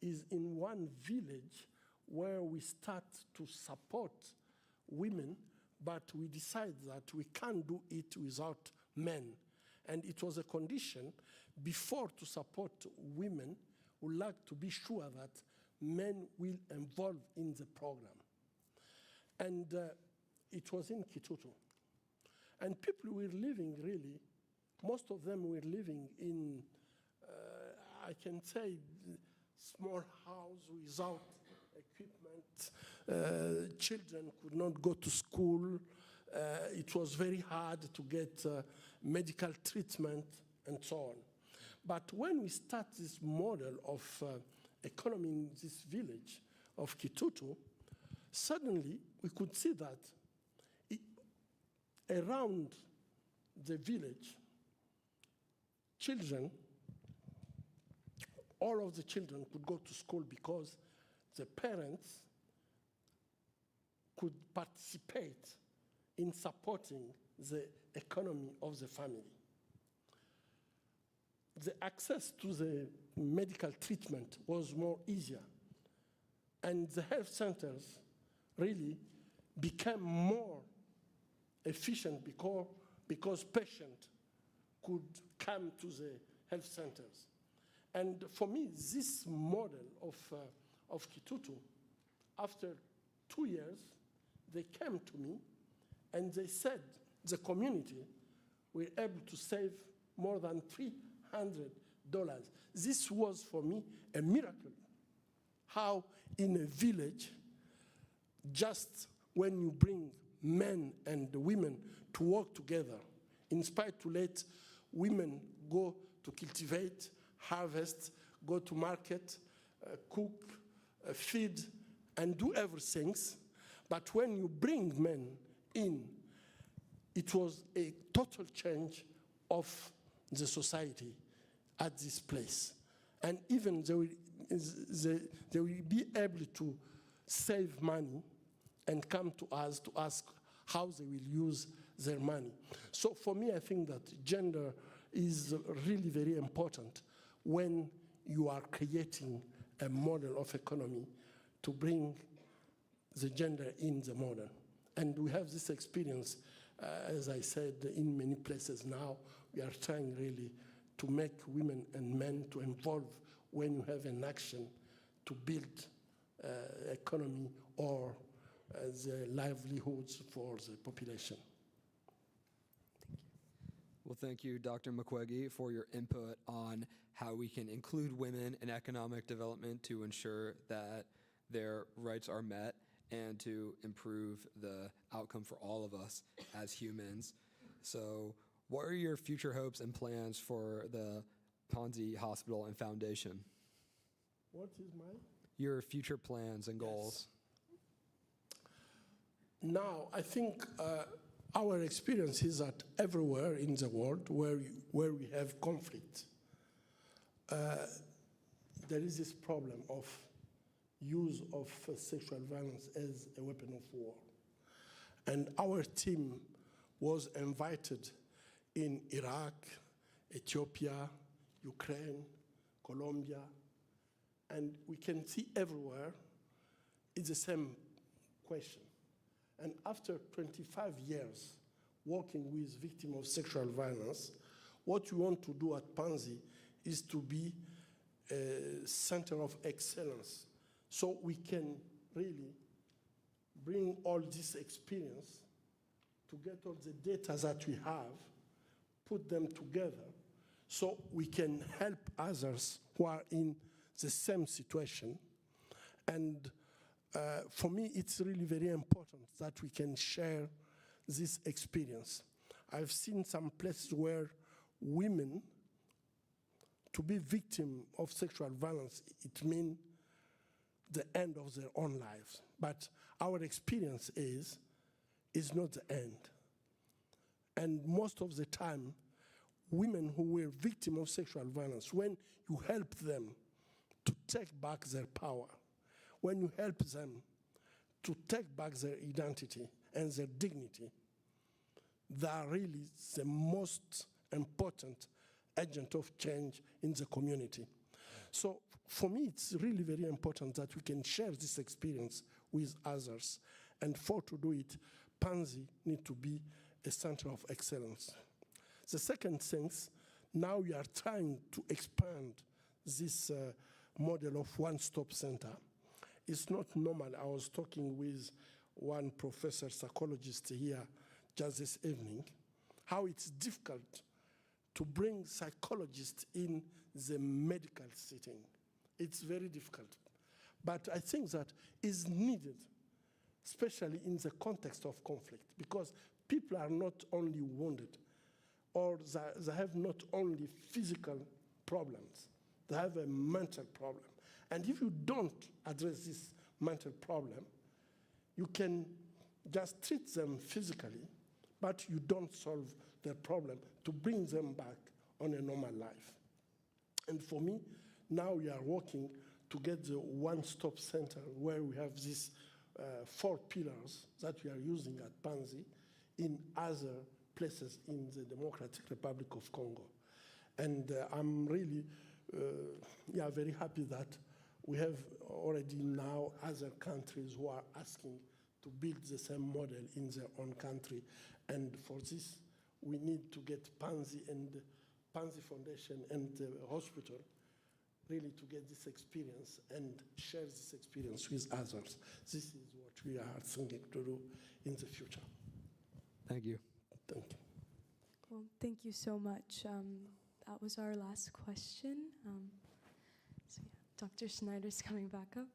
is in one village where we start to support women, but we decide that we can't do it without men. And it was a condition before to support women, we like to be sure that men will involve in the program. And it was in Kitutu. And people were living really, most of them were living in, I can say, small house without equipment. Children could not go to school. It was very hard to get medical treatment and so on. But when we start this model of economy in this village of Kitutu, suddenly we could see that around the village, children, all of the children could go to school because the parents could participate in supporting the economy of the family. The access to the medical treatment was more easier. And the health centers really became more efficient because patients could come to the health centers. And for me, this model of Kitutu, after 2 years, they came to me and they said the community were able to save more than $300. This was for me a miracle. How in a village, just when you bring men and women to work together, in spite to let women go to cultivate, harvest, go to market, cook, feed, and do everything. But when you bring men in, it was a total change of the society at this place. And even they will be able to save money and come to us to ask how they will use their money. So for me, I think that gender is really very important when you are creating a model of economy to bring the gender in the model. And we have this experience, as I said, in many places now. We are trying really to make women and men to involve when you have an action to build economy or the livelihoods for the population. Well, thank you, Dr. Mukwege, for your input on how we can include women in economic development to ensure that their rights are met and to improve the outcome for all of us as humans. So, what are your future hopes and plans for the Panzi Hospital and Foundation? What is my? Your future plans and goals. Now, I think our experience is that everywhere in the world where we have conflict, there is this problem of use of sexual violence as a weapon of war. And our team was invited in Iraq, Ethiopia, Ukraine, Colombia, and we can see everywhere it's the same question. And after 25 years working with victims of sexual violence, what we want to do at Panzi is to be a center of excellence, so we can really bring all this experience to get all the data that we have, put them together, so we can help others who are in the same situation. And for me, it's really very important that we can share this experience. I've seen some places where women, to be victim of sexual violence, it means the end of their own lives. But our experience is not the end. And most of the time, women who were victims of sexual violence, when you help them to take back their power, when you help them to take back their identity and their dignity, they are really the most important agent of change in the community. So for me, it's really very important that we can share this experience with others. And for to do it, Panzi need to be a center of excellence. The second thing, now we are trying to expand this model of one-stop center. It's not normal. I was talking with one professor psychologist here just this evening, how it's difficult to bring psychologists in the medical setting. It's very difficult. But I think that is needed, especially in the context of conflict, because people are not only wounded, or they have not only physical problems, they have a mental problem. And if you don't address this mental problem, you can just treat them physically, but you don't solve their problem to bring them back on a normal life. And for me, now we are working to get the one-stop center where we have these 4 pillars that we are using at Panzi in other places in the Democratic Republic of Congo. And I'm really very happy that we have already now other countries who are asking to build the same model in their own country. And for this, we need to get Panzi and Panzi Foundation and the hospital really to get this experience and share this experience with others. This is what we are thinking to do in the future. Thank you. Thank you. Well, thank you so much. That was our last question. So yeah, Dr. Schneider's coming back up.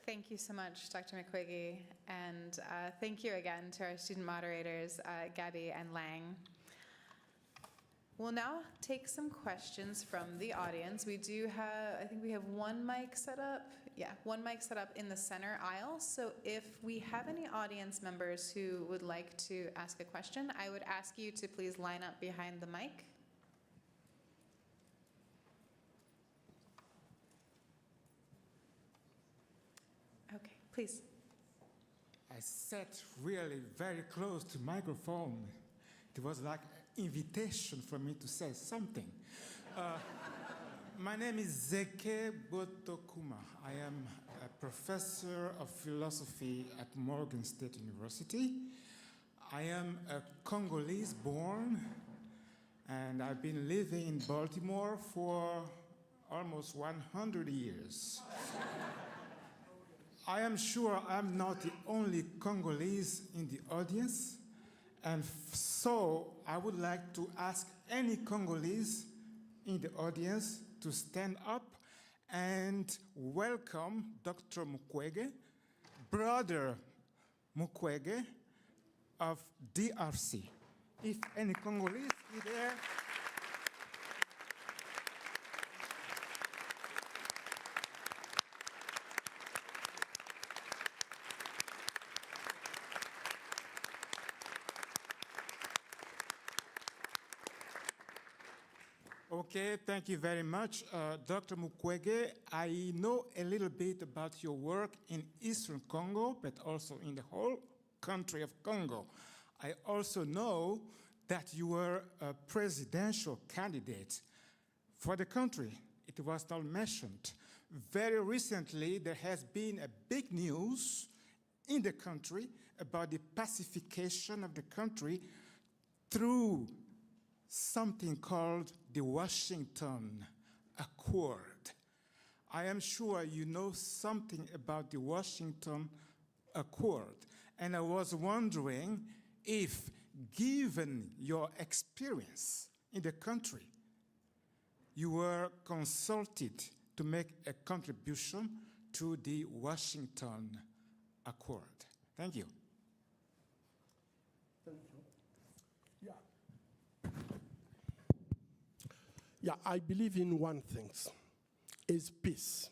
Thank you so much, Dr. Mukwege, and thank you again to our student moderators, Gabby and Lang. We'll now take some questions from the audience. We do have, I think we have one mic set up. Yeah, one mic set up in the center aisle. So if we have any audience members who would like to ask a question, I would ask you to please line up behind the mic. Okay, please. I sat really very close to microphone. It was like an invitation for me to say something. My name is Zeke Botokuma. I am a professor of philosophy at Morgan State University. I am a Congolese born, and I've been living in Baltimore for almost 100 years. I am sure I'm not the only Congolese in the audience, and so I would like to ask any Congolese in the audience to stand up and welcome Dr. Mukwege, Brother Mukwege of DRC. If any Congolese is there, okay, thank you very much. Dr. Mukwege, I know a little bit about your work in Eastern Congo, but also in the whole country of Congo. I also know that you were a presidential candidate for the country. It was not mentioned. Very recently, there has been a big news in the country about the pacification of the country through something called the Washington Accord. I am sure you know something about the Washington Accord, and I was wondering if, given your experience in the country, you were consulted to make a contribution to the Washington Accord. Thank you. Thank you. Yeah, I believe in one thing, is peace.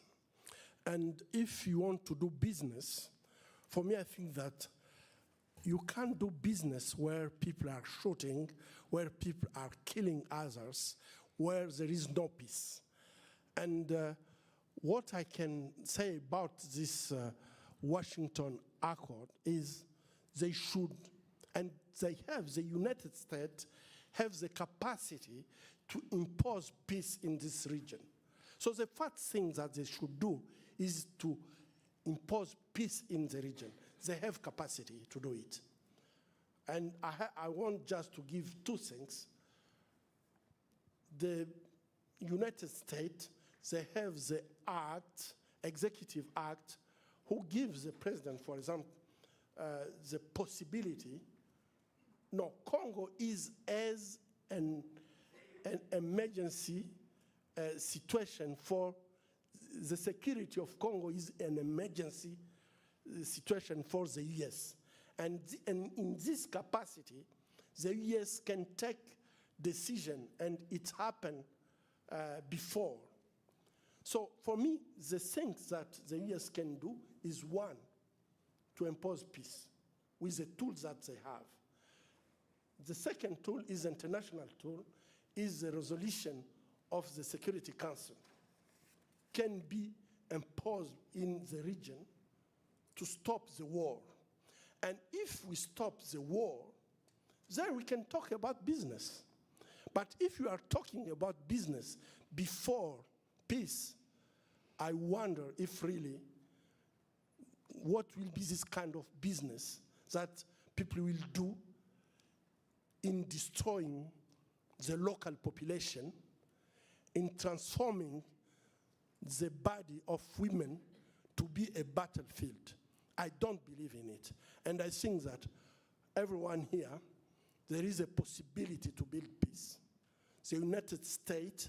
And if you want to do business, for me, I think that you can't do business where people are shooting, where people are killing others, where there is no peace. And what I can say about this Washington Accord is they should, and they have, the United States have the capacity to impose peace in this region. So the first thing that they should do is to impose peace in the region. They have capacity to do it. And I want just to give two things. The United States, they have the act, executive act, who gives the president, for example, the possibility. No, Congo is as an emergency situation for the security of Congo is an emergency situation for the US. And in this capacity, the US can take decision, and it happened before. So for me, the things that the US can do is one, to impose peace with the tools that they have. The second tool is international tool, is the resolution of the Security Council. Can be imposed in the region to stop the war. And if we stop the war, then we can talk about business. But if you are talking about business before peace, I wonder if really what will be this kind of business that people will do in destroying the local population, in transforming the body of women to be a battlefield. I don't believe in it. And I think that everyone here, there is a possibility to build peace. The United States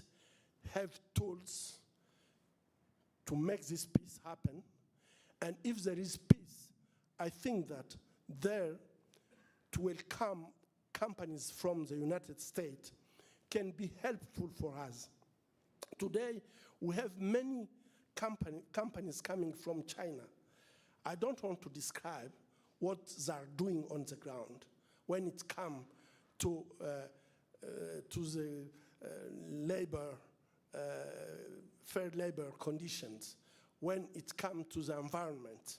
have tools to make this peace happen. And if there is peace, I think that there to welcome companies from the United States can be helpful for us. Today, we have many companies coming from China. I don't want to describe what they are doing on the ground when it comes to the fair labor conditions, when it comes to the environment,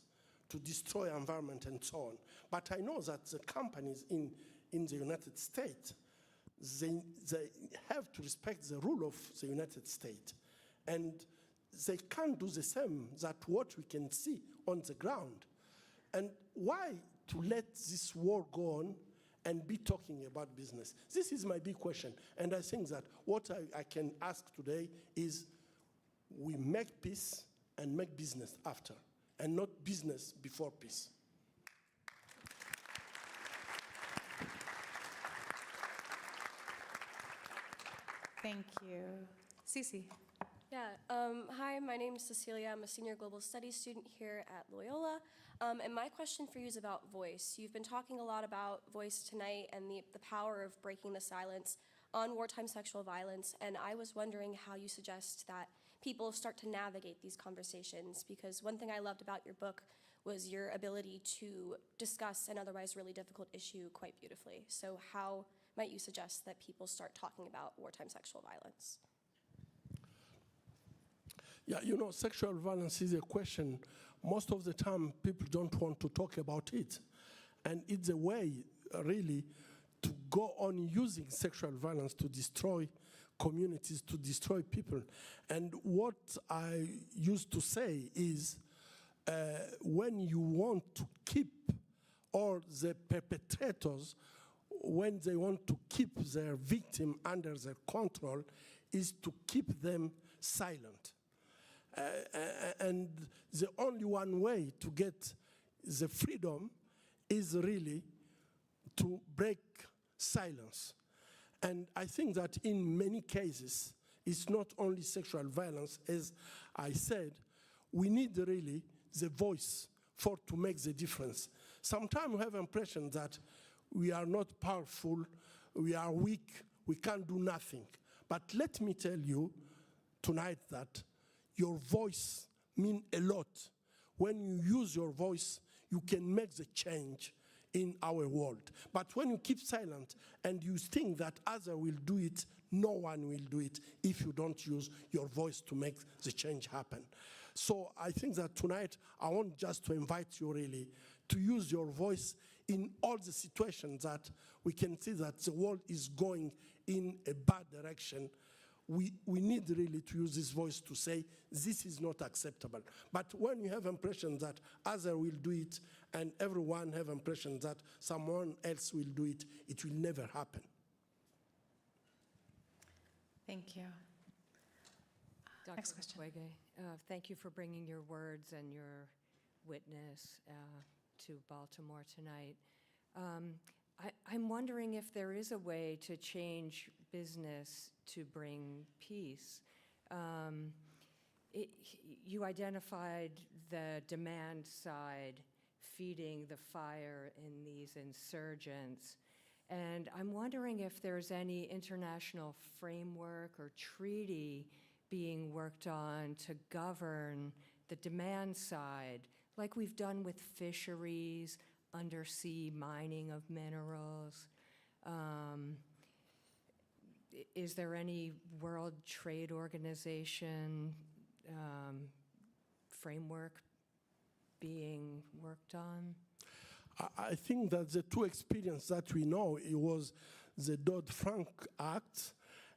to destroy environment and so on. But I know that the companies in the United States, they have to respect the rule of the United States. And they can't do the same that what we can see on the ground. And why to let this war go on and be talking about business? This is my big question. And I think that what I can ask today is we make peace and make business after, and not business before peace. Thank you. Cece. Yeah, hi, my name is Cecilia. I'm a senior global studies student here at Loyola. And my question for you is about voice. You've been talking a lot about voice tonight and the power of breaking the silence on wartime sexual violence. And I was wondering how you suggest that people start to navigate these conversations, because one thing I loved about your book was your ability to discuss an otherwise really difficult issue quite beautifully. So how might you suggest that people start talking about wartime sexual violence? Yeah, you know, sexual violence is a question. Most of the time, people don't want to talk about it. And it's a way, really, to go on using sexual violence to destroy communities, to destroy people. And what I used to say is, when you want to keep, or the perpetrators, when they want to keep their victim under their control, is to keep them silent. And the only one way to get the freedom is really to break silence. And I think that in many cases, it's not only sexual violence, as I said, we need really the voice for to make the difference. Sometimes we have impression that we are not powerful, we are weak, we can't do nothing. But let me tell you tonight that your voice means a lot. When you use your voice, you can make the change in our world. But when you keep silent and you think that others will do it, no one will do it if you don't use your voice to make the change happen. So I think that tonight I want just to invite you really to use your voice in all the situations that we can see that the world is going in a bad direction. We need really to use this voice to say, this is not acceptable. But when you have impression that others will do it and everyone have impression that someone else will do it, it will never happen. Thank you. Dr. Next question. Mukwege, thank you for bringing your words and your witness to Baltimore tonight. I'm wondering if there is a way to change business to bring peace. You identified the demand side feeding the fire in these insurgents. And I'm wondering if there's any international framework or treaty being worked on to govern the demand side, like we've done with fisheries, undersea mining of minerals. Is there any World Trade Organization framework being worked on? I think that the two experiences that we know, it was the Dodd-Frank Act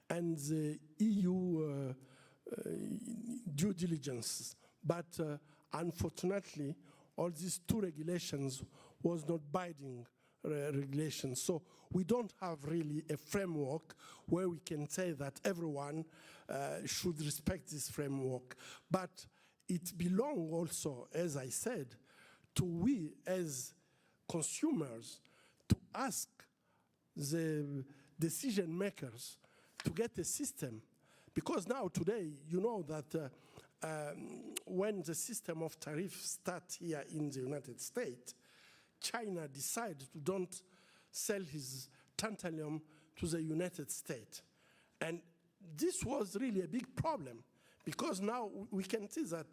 and the EU due diligence. But unfortunately, all these two regulations was not binding regulations. So we don't have really a framework where we can say that everyone should respect this framework. But it belongs also, as I said, to we as consumers to ask the decision makers to get a system. Because now today, you know that when the system of tariffs starts here in the United States, China decided to don't sell his tantalum to the United States. And this was really a big problem, because now we can see that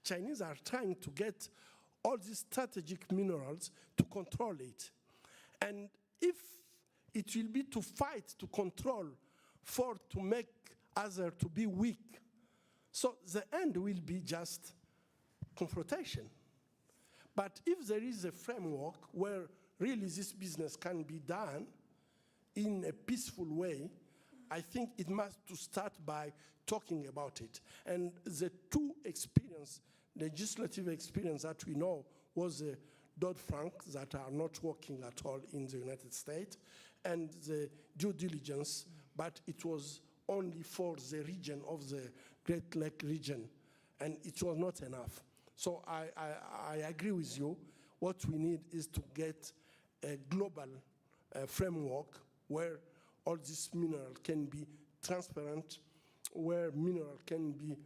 Chinese are trying to get all these strategic minerals to control it. And if it will be to fight, to control, to make others to be weak, so the end will be just confrontation. But if there is a framework where really this business can be done in a peaceful way, I think it must to start by talking about it. And the two legislative experience that we know was the Dodd-Frank that are not working at all in the United States, and the due diligence, but it was only for the region of the Great Lake region, and it was not enough. So I agree with you. What we need is to get a global framework where all this mineral can be transparent, where mineral can be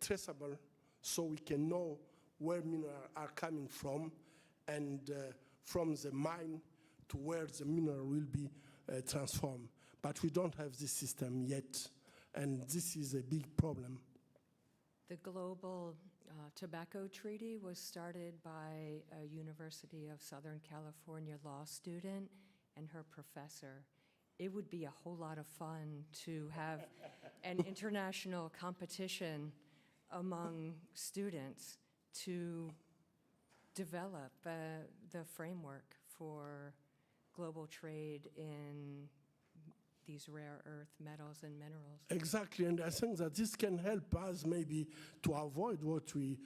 traceable, so we can know where minerals are coming from, and from the mine to where the mineral will be transformed. But we don't have this system yet, and this is a big problem. The Global Tobacco Treaty was started by a University of Southern California law student and her professor. It would be a whole lot of fun to have an international competition among students to develop the framework for global trade in these rare earth metals and minerals. Exactly, and I think that this can help us maybe to avoid what we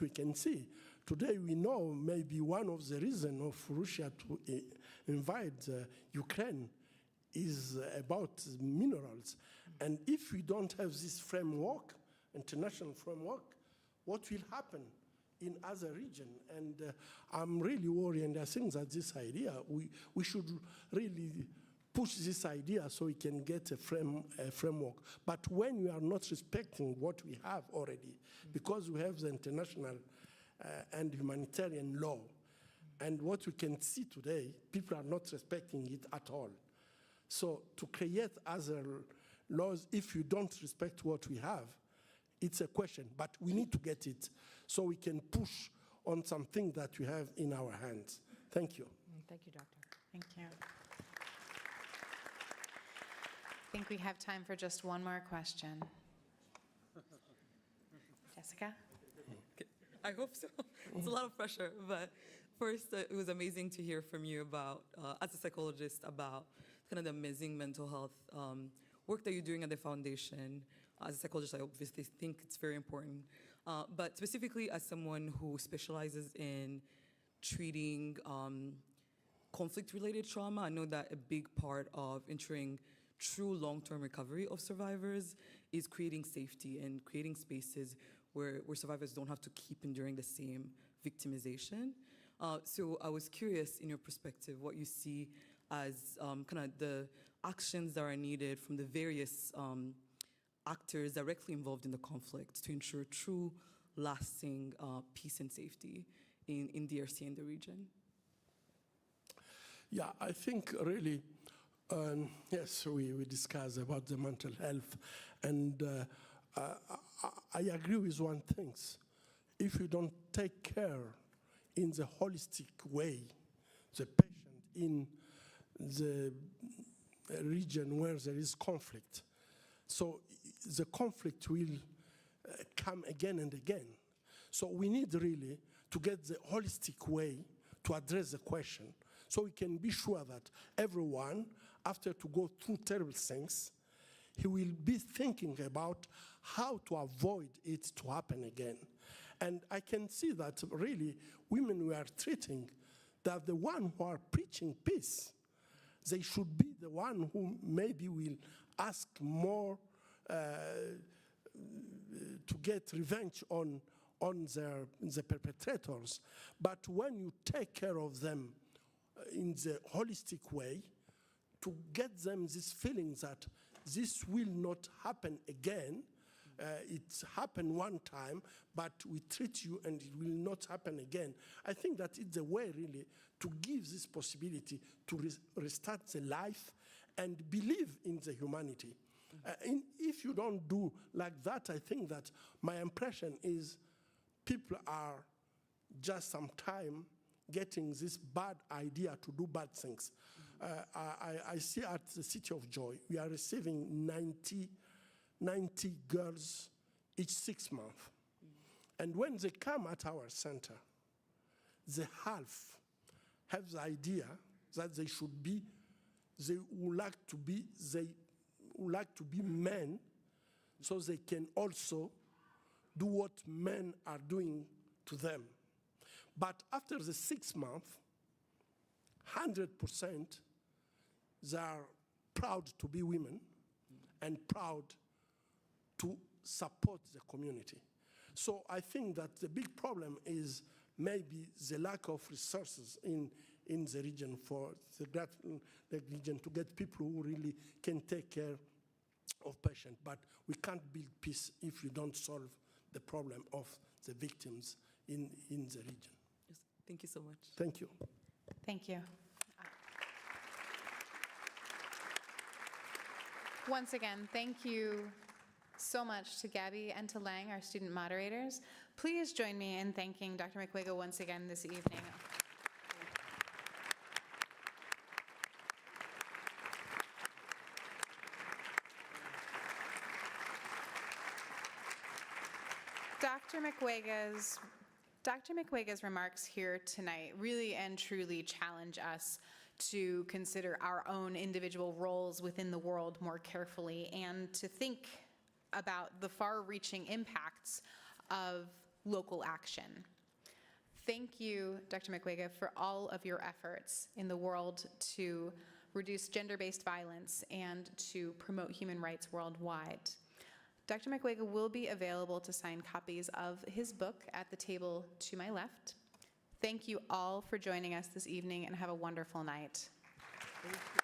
can see. Today we know maybe one of the reasons of Russia to invade Ukraine is about minerals. And if we don't have this framework, international framework, what will happen in other regions? And I'm really worried, and I think that this idea, we should really push this idea so we can get a framework. But when we are not respecting what we have already, because we have the international and humanitarian law, and what we can see today, people are not respecting it at all. So to create other laws, if you don't respect what we have, it's a question, but we need to get it so we can push on something that we have in our hands. Thank you. Thank you, Doctor. Thank you. I think we have time for just one more question. Jessica? I hope so. It's a lot of pressure, but first, it was amazing to hear from you about, as a psychologist, about kind of the amazing mental health work that you're doing at the foundation. As a psychologist, I obviously think it's very important. But specifically as someone who specializes in treating conflict-related trauma, I know that a big part of ensuring true long-term recovery of survivors is creating safety and creating spaces where survivors don't have to keep enduring the same victimization. So I was curious, in your perspective, what you see as kind of the actions that are needed from the various actors directly involved in the conflict to ensure true, lasting peace and safety in DRC and the region. Yeah, I think really, yes, we discussed about the mental health, and I agree with one thing. If you don't take care in the holistic way, the patient in the region where there is conflict, so the conflict will come again and again. So we need really to get the holistic way to address the question, so we can be sure that everyone, after to go through terrible things, he will be thinking about how to avoid it to happen again. And I can see that really women we are treating, that the one who are preaching peace, they should be the one who maybe will ask more to get revenge on the perpetrators. But when you take care of them in the holistic way, to get them this feeling that this will not happen again, it happened one time, but we treat you and it will not happen again. I think that it's a way really to give this possibility to restart the life and believe in the humanity. If you don't do like that, I think that my impression is people are just sometime getting this bad idea to do bad things. I see at the City of Joy, we are receiving 90 girls each 6 months. And when they come at our center, the half have the idea that they should be, they would like to be, they would like to be men so they can also do what men are doing to them. But after the 6 months, 100% they are proud to be women and proud to support the community. So I think that the big problem is maybe the lack of resources in the region for the region to get people who really can take care of patients. But we can't build peace if you don't solve the problem of the victims in the region. Yes, thank you so much. Thank you. Thank you. Once again, thank you so much to Gabby and to Lang, our student moderators. Please join me in thanking Dr. Mukwege once again this evening. Dr. Mukwege's remarks here tonight really and truly challenge us to consider our own individual roles within the world more carefully and to think about the far-reaching impacts of local action. Thank you, Dr. Mukwege, for all of your efforts in the world to reduce gender-based violence and to promote human rights worldwide. Dr. Mukwege will be available to sign copies of his book at the table to my left. Thank you all for joining us this evening and have a wonderful night. Thank you.